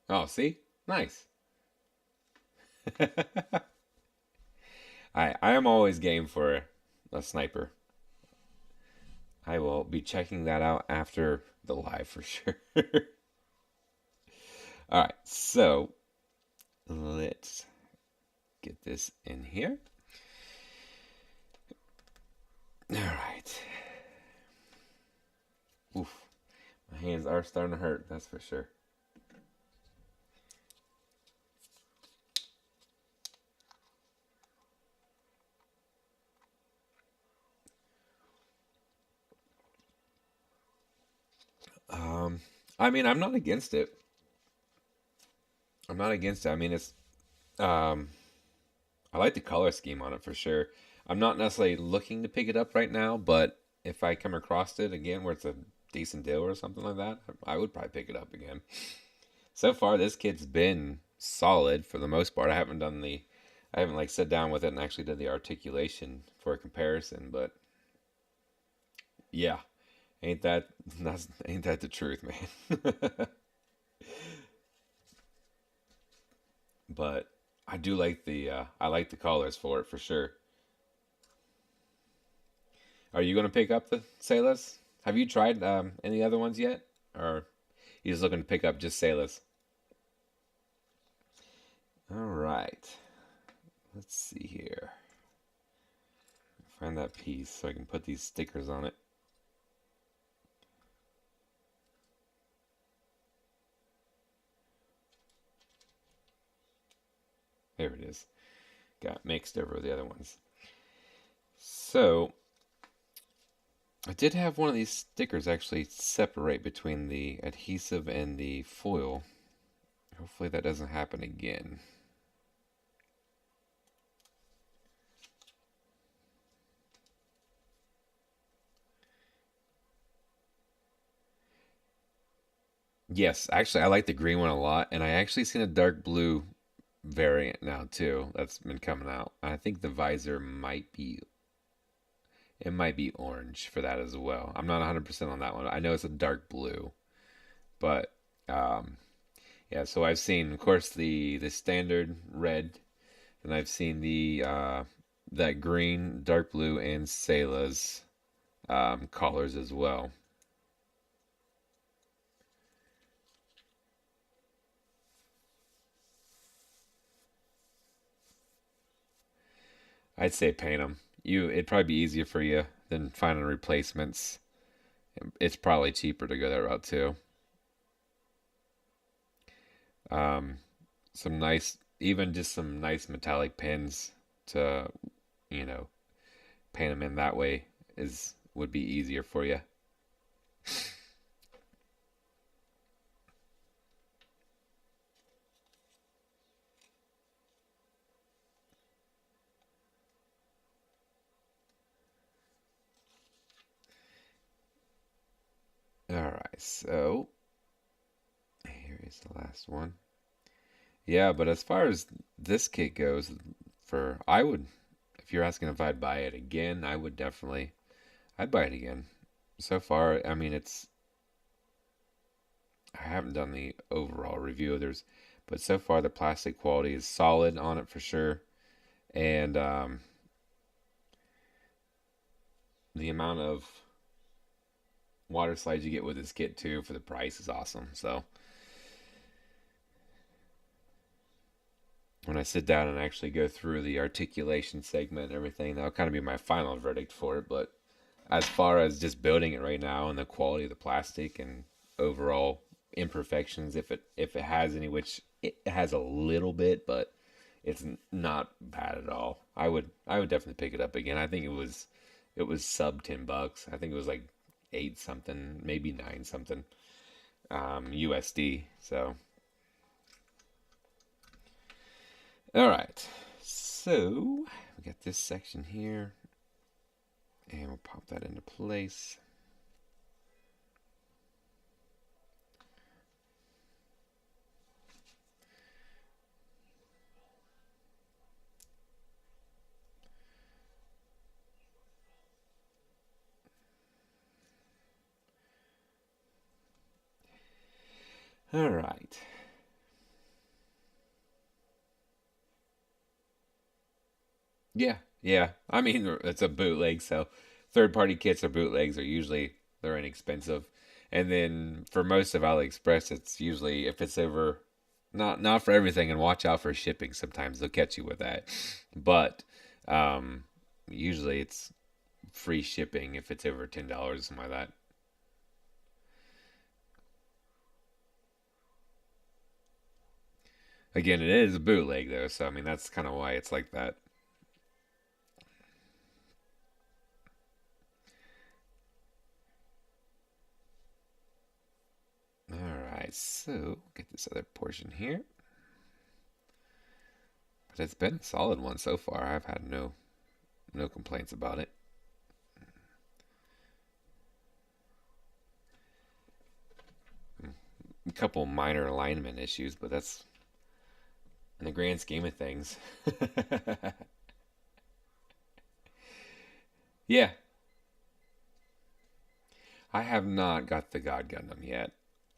oh, see? Nice. I am always game for a sniper. I will be checking that out after the live for sure. Alright, so let's get this in here. Alright. Oof. My hands are starting to hurt, that's for sure. I mean, I'm not against it. I'm not against it. I mean, it's, I like the color scheme on it for sure. I'm not necessarily looking to pick it up right now, but if I come across it again where it's a decent deal or something like that, I would probably pick it up again. So far, this kit's been solid for the most part. I haven't like sat down with it and actually did the articulation for a comparison, but yeah, ain't that the truth, man? but I do like the I like the colors for it for sure. Are you gonna pick up the Sailors? Have you tried any other ones yet, or you just looking to pick up just Sailors? All right, let's see here. Find that piece so I can put these stickers on it. There it is. Got mixed over with the other ones. So I did have one of these stickers actually separate between the adhesive and the foil. Hopefully that doesn't happen again. Yes, actually I like the green one a lot, and I actually seen a dark blue variant now too that's been coming out. I think the visor might be it might be orange for that as well. I'm not 100% on that one. I know it's a dark blue, but um yeah, so I've seen of course the standard red, and I've seen the that green, dark blue, and Sayla's collars as well. I'd say paint them. It'd probably be easier for you than finding replacements. It's probably cheaper to go that route too. Um, some nice, even just some nice metallic pens to, you know, paint them in that way is would be easier for you. All right, so here is the last one. Yeah, but as far as this kit goes, for I would, if you're asking if I'd buy it again, I would definitely, I'd buy it again. So far, I mean, I haven't done the overall review. But so far the plastic quality is solid on it for sure, and the amount of water slides you get with this kit too for the price is awesome. So when I sit down and actually go through the articulation segment and everything, that'll kind of be my final verdict for it. But as far as just building it right now and the quality of the plastic and overall imperfections, if it has any, which it has a little bit, but it's not bad at all. I would definitely pick it up again. I think it was sub $10. I think it was like eight something, maybe nine something, USD. So all right, so we got this section here, and we'll pop that into place. All right. Yeah, yeah. I mean, it's a bootleg, so third-party kits or bootlegs are usually they're inexpensive. And then for most of AliExpress, it's usually if it's over, not for everything, and watch out for shipping. Sometimes they'll catch you with that, but um, usually it's free shipping if it's over $10 or something like that. Again, it is a bootleg though, so I mean that's kind of why it's like that. All right, so get this other portion here. But it's been a solid one so far. I've had no complaints about it. A couple minor alignment issues, but that's in the grand scheme of things. Yeah, I have not got the God Gundam yet.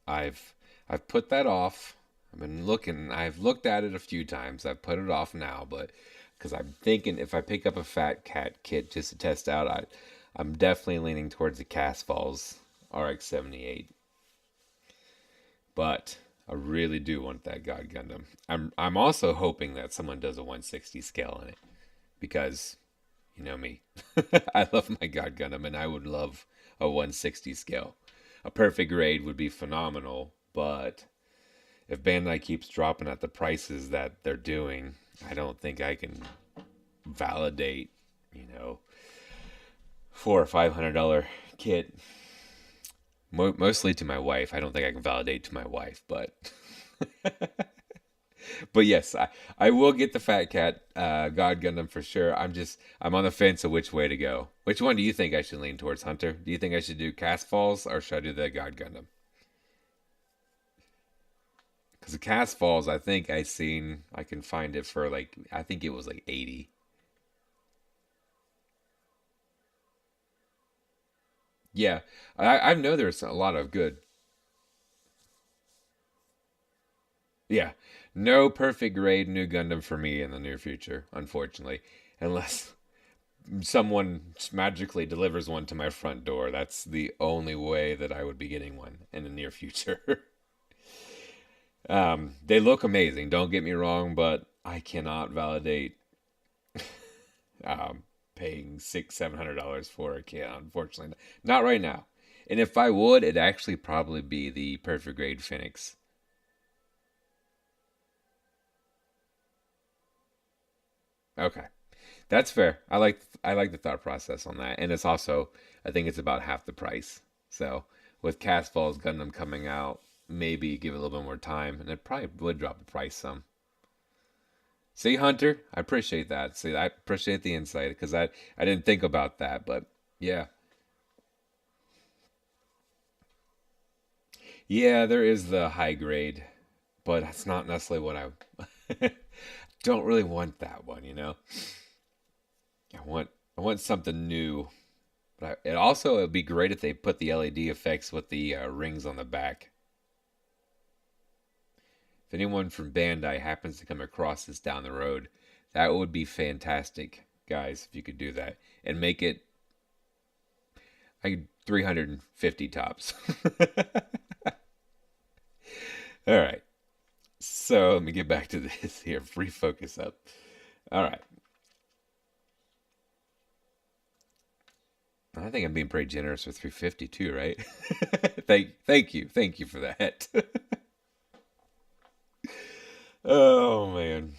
I've I've put that off. I've been looking. I've looked at it a few times. I've put it off now, but because I'm thinking if I pick up a Fat Cat kit just to test out, I'm definitely leaning towards the Cast Falls RX-78. But I really do want that God Gundam. I'm also hoping that someone does a 160 scale in it because you know me. I love my God Gundam and I would love a 160 scale. A perfect grade would be phenomenal, but if Bandai keeps dropping at the prices that they're doing, I don't think I can validate, you know, $400 or $500 kit. Mostly to my wife. I don't think I can validate to my wife, but but yes, I will get the Fat Cat God Gundam for sure. I'm on the fence of which way to go. Which one do you think I should lean towards, Hunter? Do you think I should do Cast Falls or should I do the God Gundam? Because the Cast Falls, I think I can find it for like I think it was like 80. Yeah, I know there's a lot of good. Yeah, no perfect grade new Gundam for me in the near future, unfortunately, unless someone magically delivers one to my front door. That's the only way that I would be getting one in the near future. They look amazing, don't get me wrong, but I cannot validate paying $600-700 for a kit. Unfortunately, not right now. And if I would, it'd actually probably be the perfect grade Phoenix. Okay, that's fair. I like the thought process on that, and it's also I think it's about half the price. So with Cast Falls Gundam coming out, maybe give it a little bit more time, and it probably would drop the price some. See, Hunter, I appreciate that. See, I appreciate the insight because I didn't think about that, but yeah, yeah, there is the high grade, but that's not necessarily what I don't really want that one. I want something new. But it also it would be great if they put the LED effects with the rings on the back. If anyone from Bandai happens to come across this down the road, that would be fantastic, guys. If you could do that and make it like 350 tops. All right. So let me get back to this here. Refocus up. All right. I think I'm being pretty generous with 350 too, right? Thank you for that. Oh man,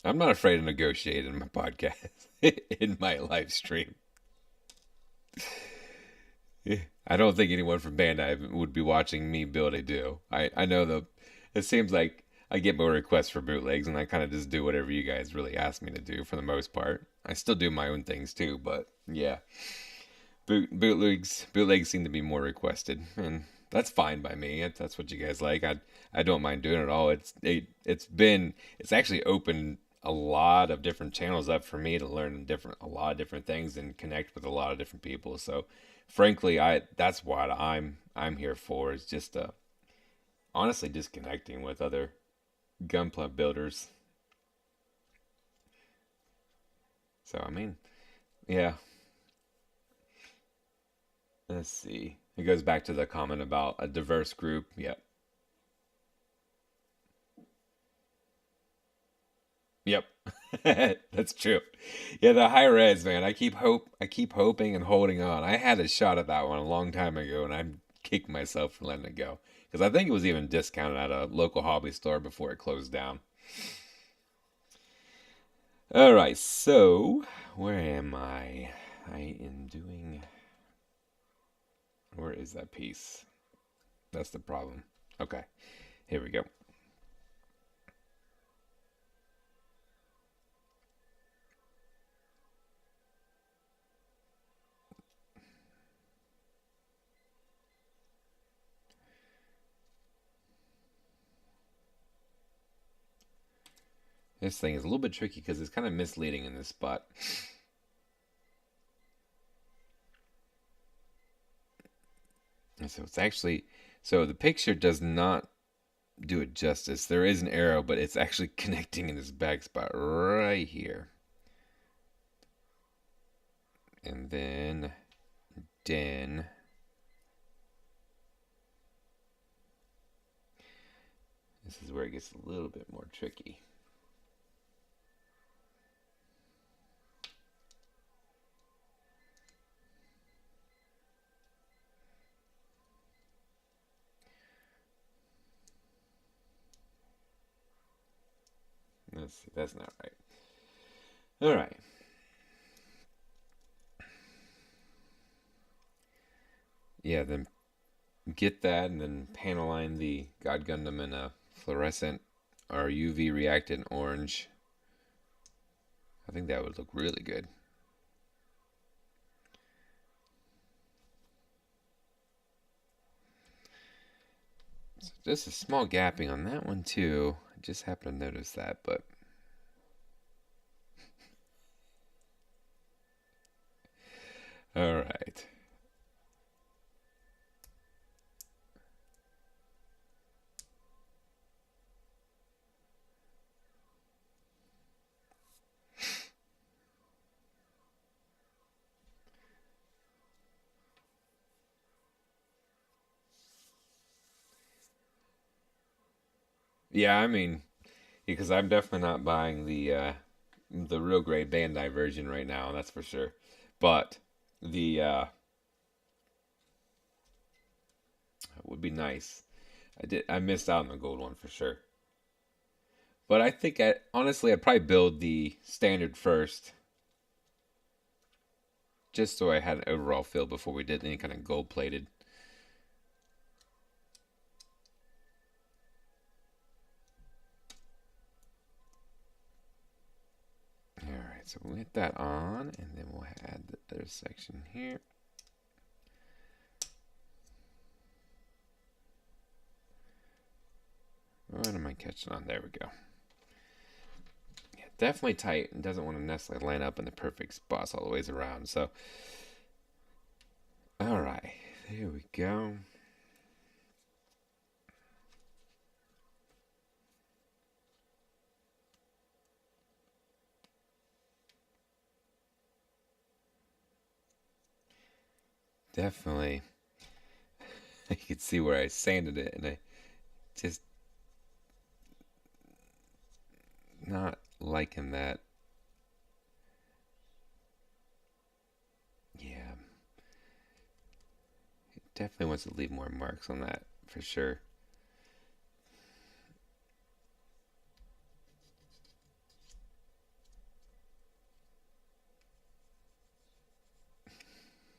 I'm not afraid to negotiate in my podcast, in my live stream. I don't think anyone from Bandai would be watching me build a duo. I know the. It seems like I get more requests for bootlegs, and I kind of just do whatever you guys really ask me to do for the most part. I still do my own things too, but yeah, bootlegs seem to be more requested, and that's fine by me. That's what you guys like. I don't mind doing it all. It's actually opened a lot of different channels up for me to learn a lot of different things and connect with a lot of different people. So frankly, I that's what I'm here for is just honestly disconnecting with other Gunpla builders. So I mean, yeah. Let's see. It goes back to the comment about a diverse group. Yep. Yep. That's true. Yeah, the high res, man. I keep hoping and holding on. I had a shot at that one a long time ago and I kicked myself for letting it go. Because I think it was even discounted at a local hobby store before it closed down. All right, so where am I? I am doing. Where is that piece? That's the problem. Okay, here we go. This thing is a little bit tricky because it's kind of misleading in this spot. So it's actually, so the picture does not do it justice. There is an arrow, but it's actually connecting in this back spot right here. And then Den. This is where it gets a little bit more tricky. Let's see, that's not right. All right. Yeah, then get that and then paneline the God Gundam in a fluorescent or UV reactant orange. I think that would look really good. So just a small gapping on that one too. I just happened to notice that, but all right. Yeah, I mean, because I'm definitely not buying the real grade Bandai version right now, that's for sure. But the would be nice. I missed out on the gold one for sure. But I think honestly I'd probably build the standard first, just so I had an overall feel before we did any kind of gold plated. Alright, so we'll hit that on, and then we'll add the other section here. What am I catching on? There we go. Yeah, definitely tight and doesn't want to necessarily line up in the perfect spots all the ways around. So, alright, there we go. Definitely. You can see where I sanded it, and I just not liking that. Yeah. It definitely wants to leave more marks on that for sure.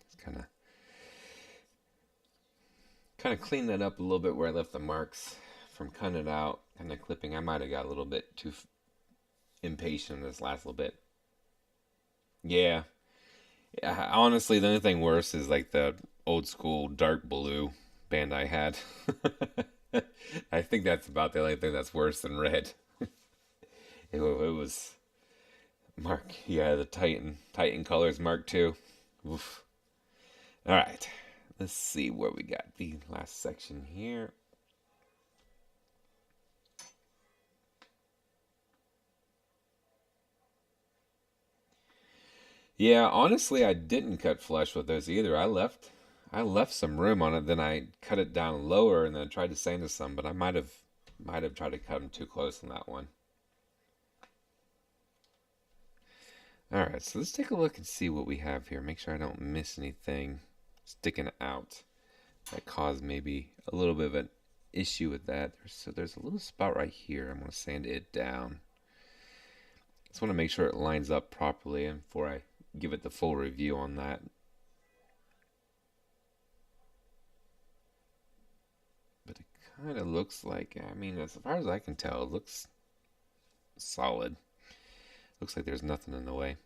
It's kind of clean that up a little bit where I left the marks from cutting it out, kind of clipping. I might have got a little bit too impatient in this last little bit. Yeah. Honestly, the only thing worse is like the old school dark blue band I had. I think that's about the only thing that's worse than red. It was Mark. Yeah, the Titan colors Mark too. Oof. All right. Let's see where we got the last section here. Yeah, honestly, I didn't cut flush with those either. I left some room on it, then I cut it down lower and then tried to sand it some, but I might have tried to cut them too close on that one. All right, so let's take a look and see what we have here. Make sure I don't miss anything sticking out that caused maybe a little bit of an issue with that. So there's a little spot right here. I'm going to sand it down. Just want to make sure it lines up properly and before I give it the full review on that. But it kind of looks like, I mean, as far as I can tell, it looks solid. Looks like there's nothing in the way.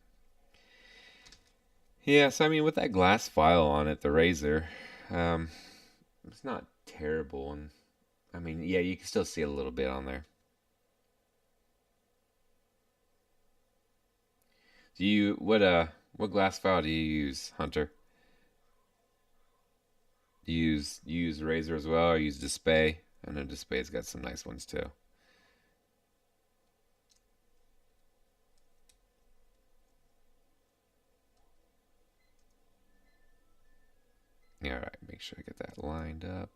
Yeah, so I mean, with that glass file on it, the razor, it's not terrible. And I mean, yeah, you can still see a little bit on there. What glass file do you use, Hunter? use Razor as well, or use Display. I know Display's got some nice ones too. Yeah, all right, make sure I get that lined up.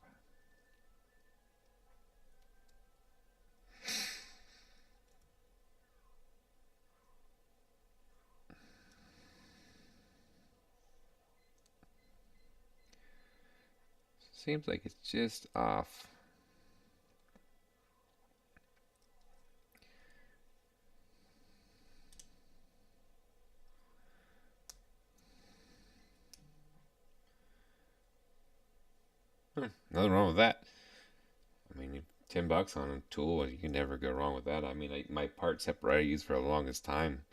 Seems like it's just off. Nothing wrong with that. I mean, $10 on a tool, you can never go wrong with that. I mean, my part separator I used for the longest time,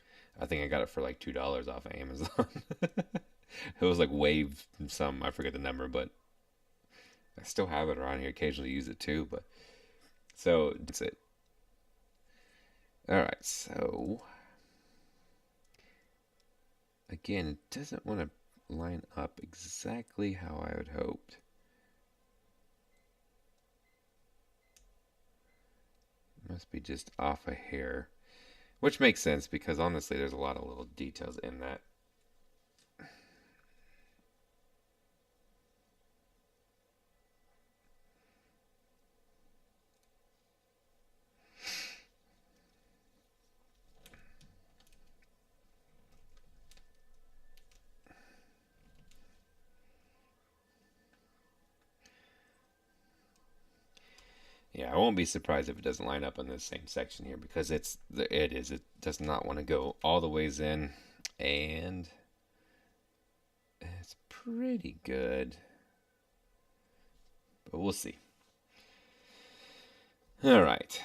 I think I got it for like $2 off of Amazon. It was like Wave some, I forget the number, but I still have it around here. Occasionally use it too, but so that's it. All right, so again, it doesn't want to line up exactly how I had hoped. Must be just off a hair, which makes sense because honestly, there's a lot of little details in that. Yeah, I won't be surprised if it doesn't line up in this same section here because it does not want to go all the ways in, and it's pretty good, but we'll see. All right.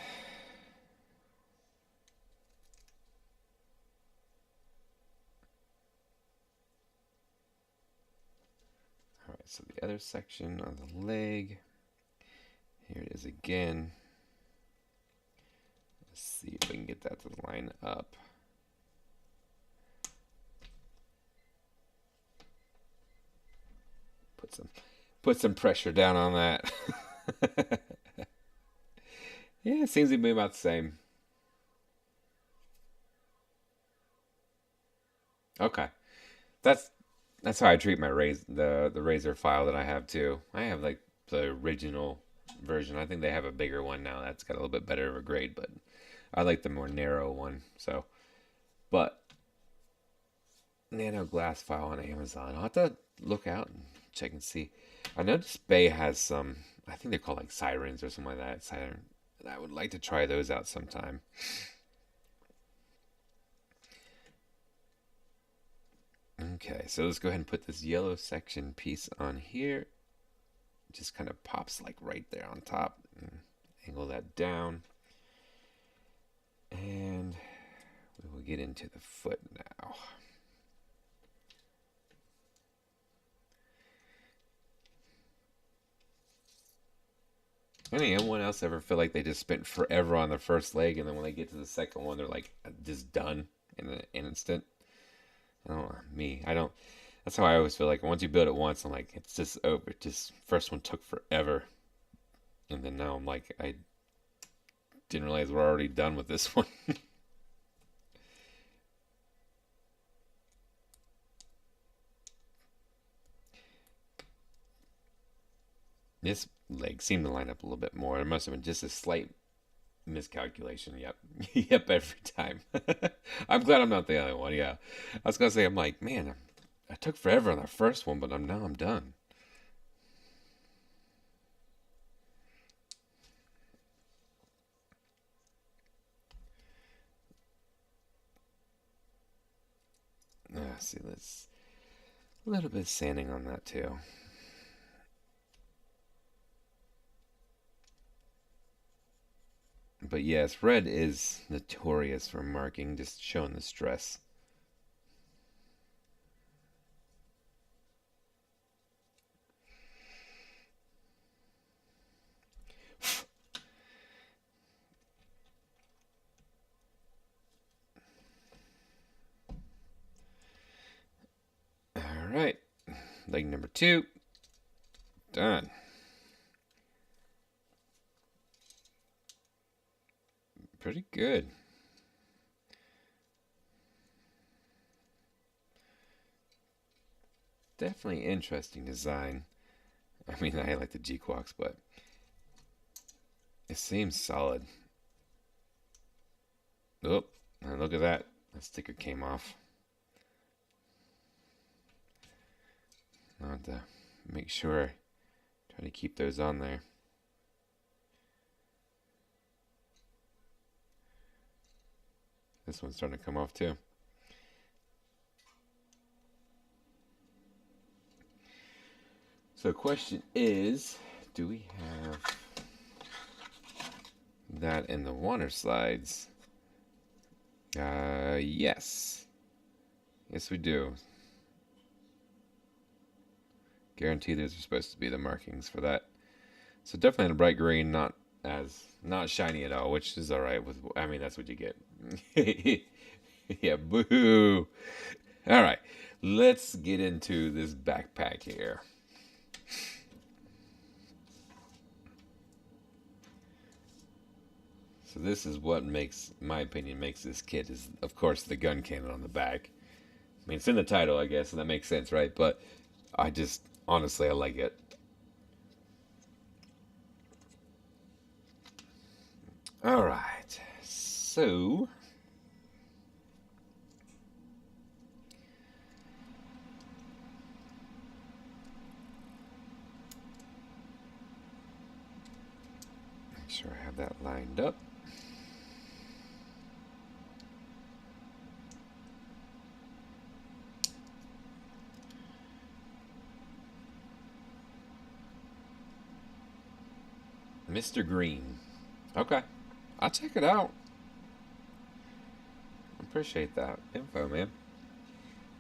All right, so the other section on the leg. Here it is again. Let's see if I can get that to line up. Put some pressure down on that. Yeah, it seems to be about the same. Okay. That's how I treat my the Razor file that I have too. I have like the original version. I think they have a bigger one now that's got a little bit better of a grade, but I like the more narrow one. So, but nano glass file on Amazon. I'll have to look out and check and see. I know Display has some. I think they're called like sirens or something like that. Siren. I would like to try those out sometime. Okay, so let's go ahead and put this yellow section piece on here. It just kind of pops like right there on top. Angle that down. And we will get into the foot now. Anyone else ever feel like they just spent forever on the first leg, and then when they get to the second one, they're like just done in an instant? I don't know, me. I don't. That's how I always feel like once you build it once, I'm like, it's just over. Just first one took forever, and then now I'm like, I didn't realize we're already done with this one. This leg seemed to line up a little bit more. There must have been just a slight miscalculation. Yep. Yep, every time. I'm glad I'm not the only one. Yeah. I was going to say, I'm like, man, I took forever on the first one, but now I'm done. See, let's a little bit of sanding on that too. But yes, red is notorious for marking, just showing the stress. All right, leg number 2. Done. Pretty good. Definitely interesting design. I mean, I like the Gquuuuuux, but it seems solid. Oh, and look at that. That sticker came off. I'll have to make sure I try to keep those on there. This one's starting to come off too. So the question is, do we have that in the water slides? Yes. Yes, we do. Guarantee those are supposed to be the markings for that. So definitely in a bright green, not shiny at all, which is all right. I mean, that's what you get. Yeah, boo. All right, let's get into this backpack here. So this is what makes, in my opinion, makes this kit is, of course, the Guncannon on the back. I mean, it's in the title, I guess, and that makes sense, right? But I just, honestly, I like it. All right, so make sure I have that lined up. Mr. Green. Okay, I'll check it out. Appreciate that info, man.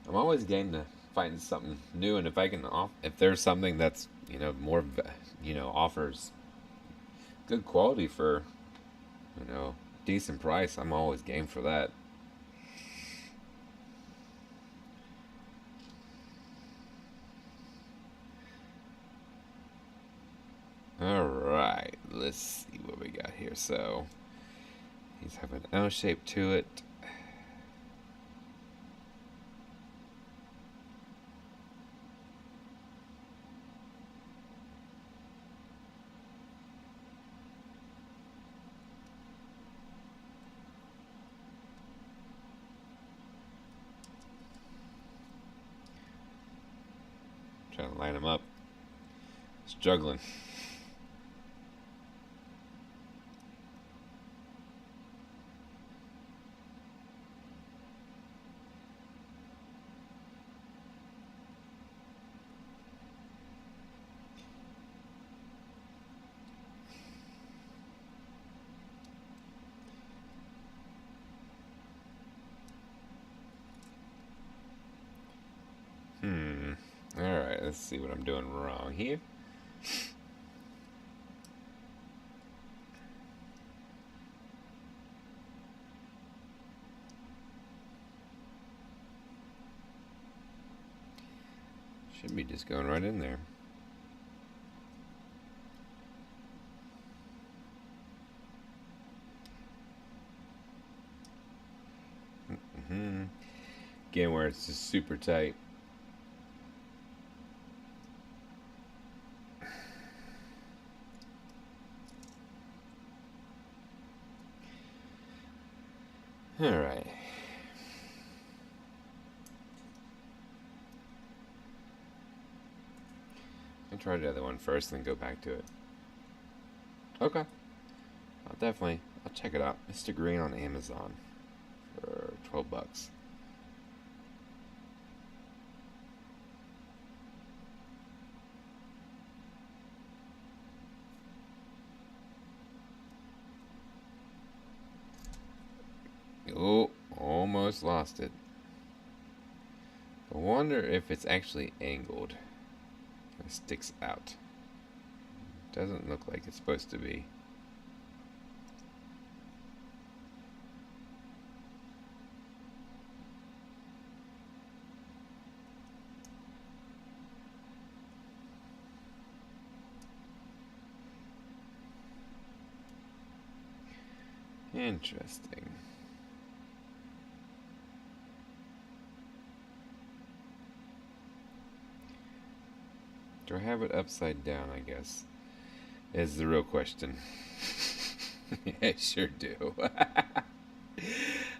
I'm always game to find something new, and if I can, if there's something that's more, offers good quality for decent price, I'm always game for that. All right, let's see what we got here. So he's have an L shape to it. Trying to line him up. Struggling. Alright, let's see what I'm doing wrong here. Should be just going right in there. Again, where it's just super tight. All right. I'll try the other one first, then go back to it. Okay. I'll check it out. Mr. Green on Amazon for $12. Oh, almost lost it. I wonder if it's actually angled. It sticks out. Doesn't look like it's supposed to be. Interesting. Do I have it upside down, I guess? Is the real question. I sure do.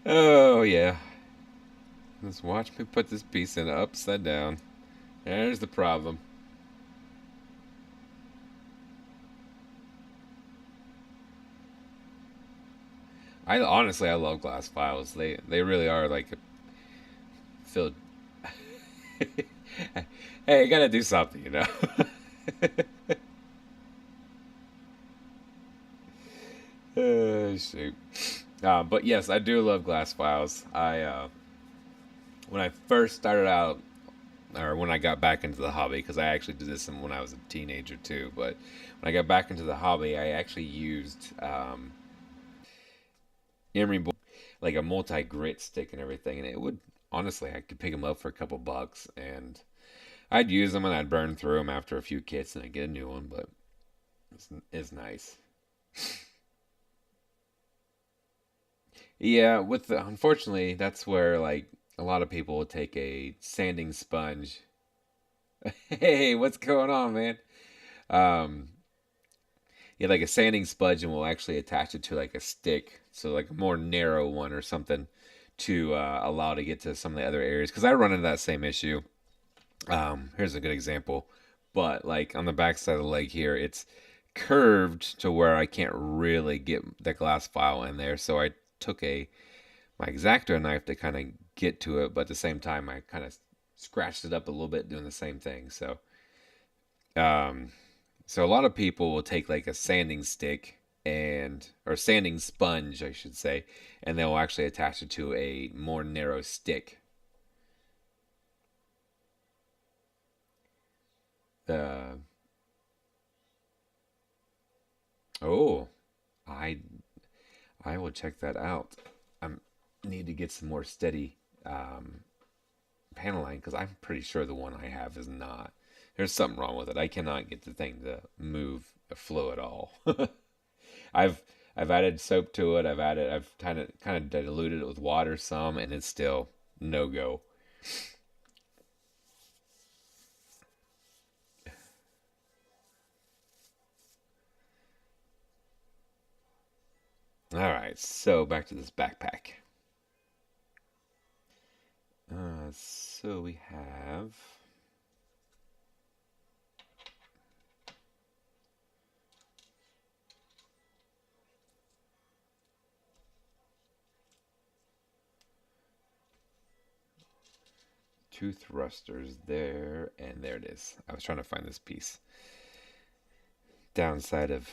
Oh, yeah. Just watch me put this piece in upside down. There's the problem. I honestly, I love glass files. They really are like filled. Hey, you gotta do something, you know. Shoot. But yes, I do love glass files. When I first started out, or when I got back into the hobby, because I actually did this when I was a teenager too. But when I got back into the hobby, I actually used emery board, like a multi grit stick and everything, and it would honestly, I could pick them up for a couple bucks, and I'd use them and I'd burn through them after a few kits and I'd get a new one. But it's nice. Yeah, unfortunately, that's where like a lot of people will take a sanding sponge. Hey, what's going on, man? Um, yeah, like a sanding sponge, and we'll actually attach it to like a stick, so like a more narrow one or something to allow to get to some of the other areas. Because I run into that same issue. Here's a good example, but like on the back side of the leg here, it's curved to where I can't really get the glass file in there. So I took my X-Acto knife to kind of get to it, but at the same time, I kind of scratched it up a little bit doing the same thing. Um, so a lot of people will take like a sanding stick or sanding sponge, I should say, and they'll actually attach it to a more narrow stick. Uh, oh, I I will check that out. I need to get some more steady panel line because I'm pretty sure the one I have is not. There's something wrong with it. I cannot get the thing to move or flow at all. I've I've added soap to it. I've kind of diluted it with water some, and it's still no go. All right, so back to this backpack. So we have two thrusters there, and there it is. I was trying to find this piece. Downside of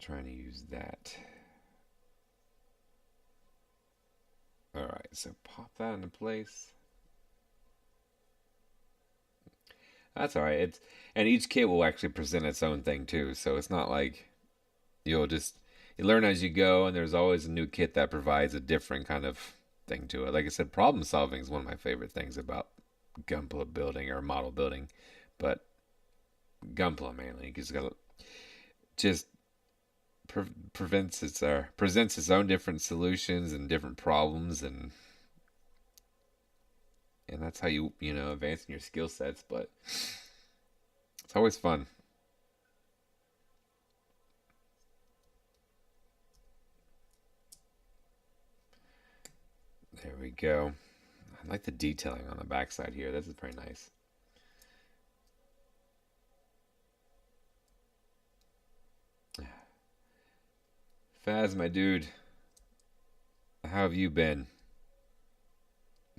trying to use that. All right, so pop that into place. That's all right. And each kit will actually present its own thing too. So it's not like you'll just you learn as you go, and there's always a new kit that provides a different kind of thing to it. Like I said, problem solving is one of my favorite things about Gunpla building or model building, but Gunpla mainly because just presents its own different solutions and different problems, and that's how you advance in your skill sets. But it's always fun. There we go. I like the detailing on the backside here. This is pretty nice. Faz, my dude, how have you been?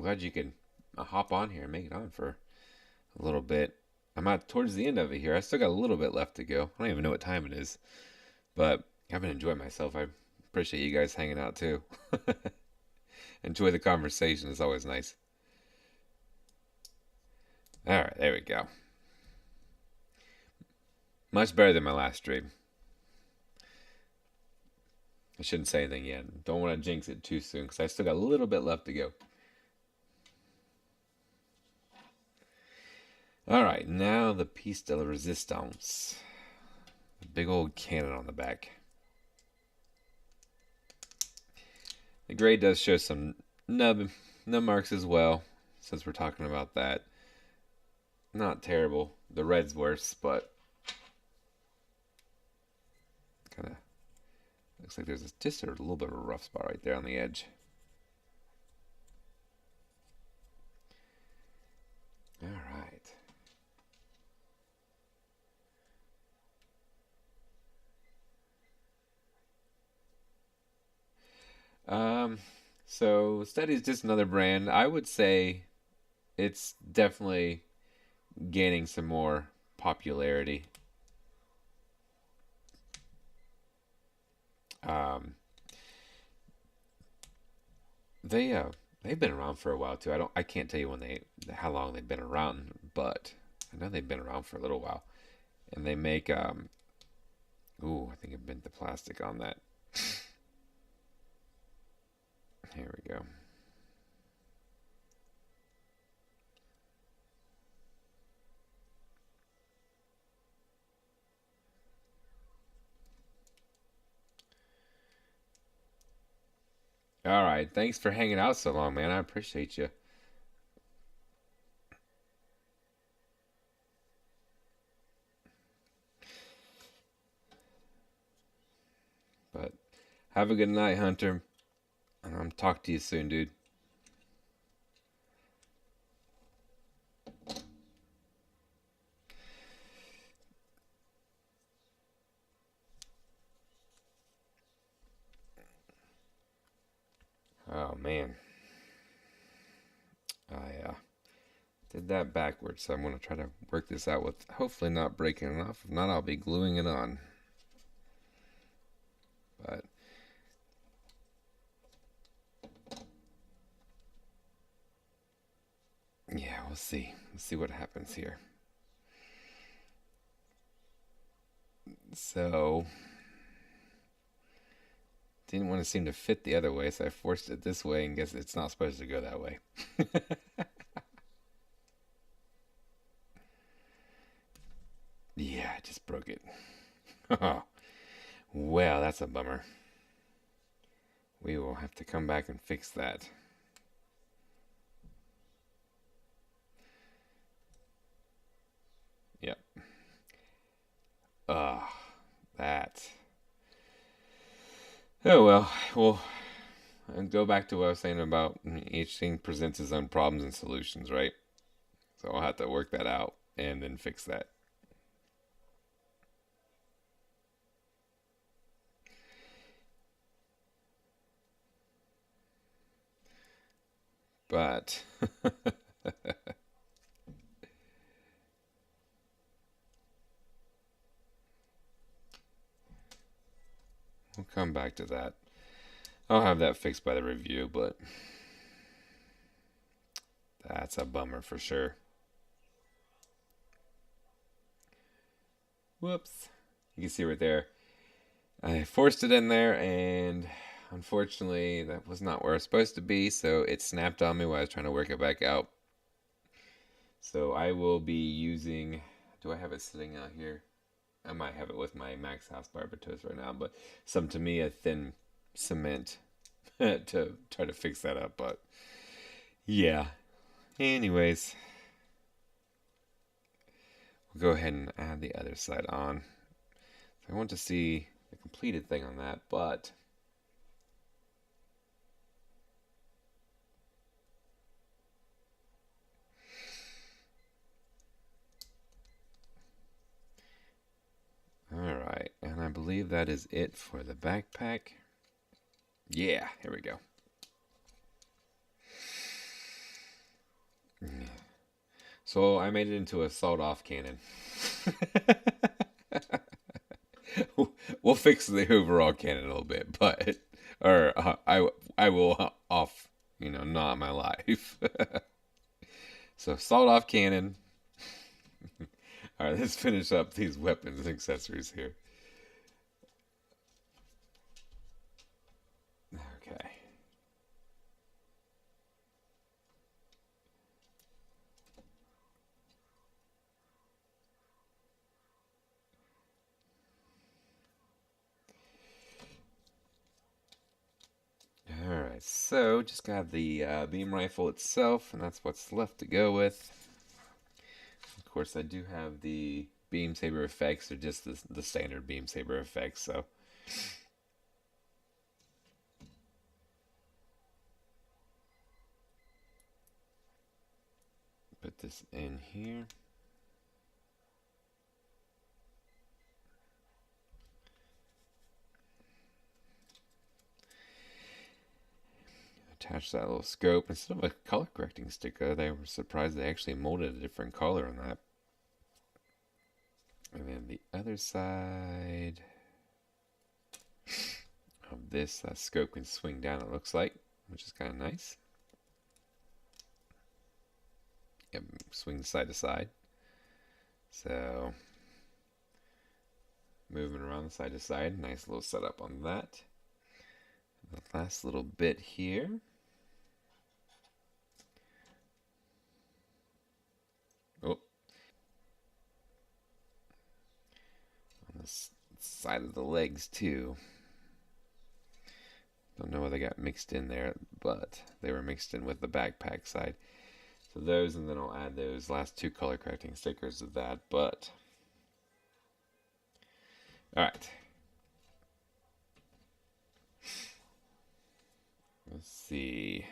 Glad you can hop on here and make it on for a little bit. I'm out towards the end of it here. I still got a little bit left to go. I don't even know what time it is, but I've been enjoying myself. I appreciate you guys hanging out too. Enjoy the conversation. It's always nice. All right, there we go. Much better than my last stream. I shouldn't say anything yet. Don't want to jinx it too soon because I still got a little bit left to go. All right, now the piece de la resistance. Big old cannon on the back. The gray does show some nub marks as well, since we're talking about that. Not terrible. The red's worse, but kind of looks like there's just a little bit of a rough spot right there on the edge. All right. So Steady is just another brand. I would say it's definitely gaining some more popularity. Um, they've been around for a while too. I can't tell you how long they've been around, but I know they've been around for a little while. And they make ooh, I think I bent the plastic on that. Here we go. All right. Thanks for hanging out so long, man. I appreciate you. But have a good night, Hunter. And I'll talk to you soon, dude. Oh, man. I did that backwards, so I'm going to try to work this out with hopefully not breaking it off. If not, I'll be gluing it on. But yeah, we'll see. We'll see what happens here. So didn't want to seem to fit the other way, so I forced it this way and guess it's not supposed to go that way. Yeah, I just broke it. Well, that's a bummer. We will have to come back and fix that. Yep. That. Oh well, and go back to what I was saying about each thing presents its own problems and solutions, right? So I'll have to work that out and then fix that. But we'll come back to that. I'll have that fixed by the review, but that's a bummer for sure. Whoops. You can see right there. I forced it in there, and unfortunately, that was not where it's supposed to be, so it snapped on me while I was trying to work it back out. So I will be using. Do I have it sitting out here? I might have it with my Max House Barbatos right now, but some Tamiya thin cement to try to fix that up. But yeah. Anyways, we'll go ahead and add the other side on. So I want to see the completed thing on that, but all right, and I believe that is it for the backpack. Yeah, here we go. So I made it into a sawed-off cannon. We'll fix the overall cannon a little bit, but I will off, not my life. So sawed-off cannon. All right, let's finish up these weapons and accessories here. Okay. Alright, so just got the beam rifle itself, and that's what's left to go with. Of course, I do have the beam saber effects, or just the standard beam saber effects, so. Put this in here. Attach that little scope. Instead of a color correcting sticker, they were surprised they actually molded a different color on that. And then the other side of this scope can swing down, it looks like, which is kind of nice. Yep, swing side to side. So, moving around side to side, nice little setup on that. The last little bit here. Oh. On the side of the legs too. Don't know why they got mixed in there, but they were mixed in with the backpack side. So those, and then I'll add those last two color correcting stickers of that, but alright. Let's see.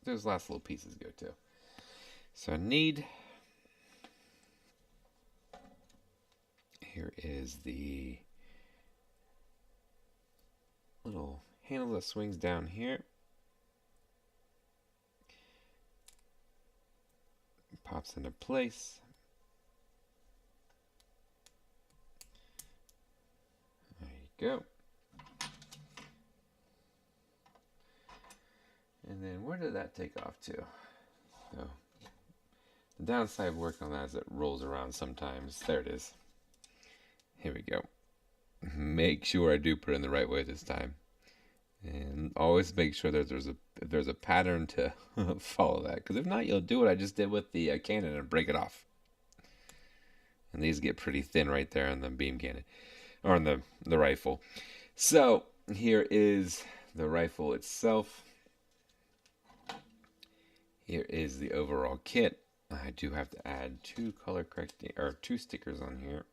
Those last little pieces go too. So I need, here is the little handle that swings down here. Pops into place. There you go. And then where did that take off to? So, the downside of working on that is it rolls around sometimes. There it is. Here we go. Make sure I do put it in the right way this time. And always make sure that there's a pattern to follow that. Because if not, you'll do what I just did with the cannon and break it off. And these get pretty thin right there on the beam cannon. Or on the rifle. So, here is the rifle itself. Here is the overall kit. I do have to add two stickers on here.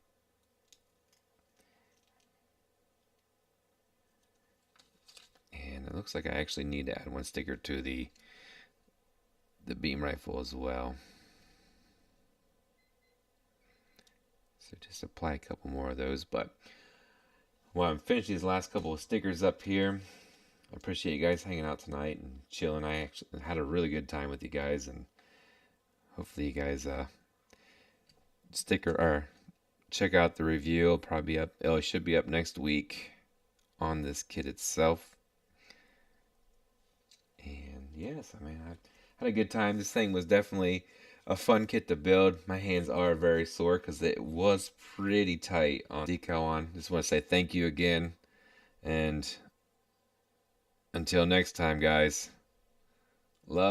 And it looks like I actually need to add one sticker to the beam rifle as well. So just apply a couple more of those. But while I'm finishing these last couple of stickers up here, I appreciate you guys hanging out tonight and chilling. I actually had a really good time with you guys, and hopefully you guys check out the review. It'll probably be up. It should be up next week on this kit itself. And yes, I mean, I had a good time. This thing was definitely a fun kit to build. My hands are very sore because it was pretty tight on decal on. Just want to say thank you again, and until next time, guys. Love.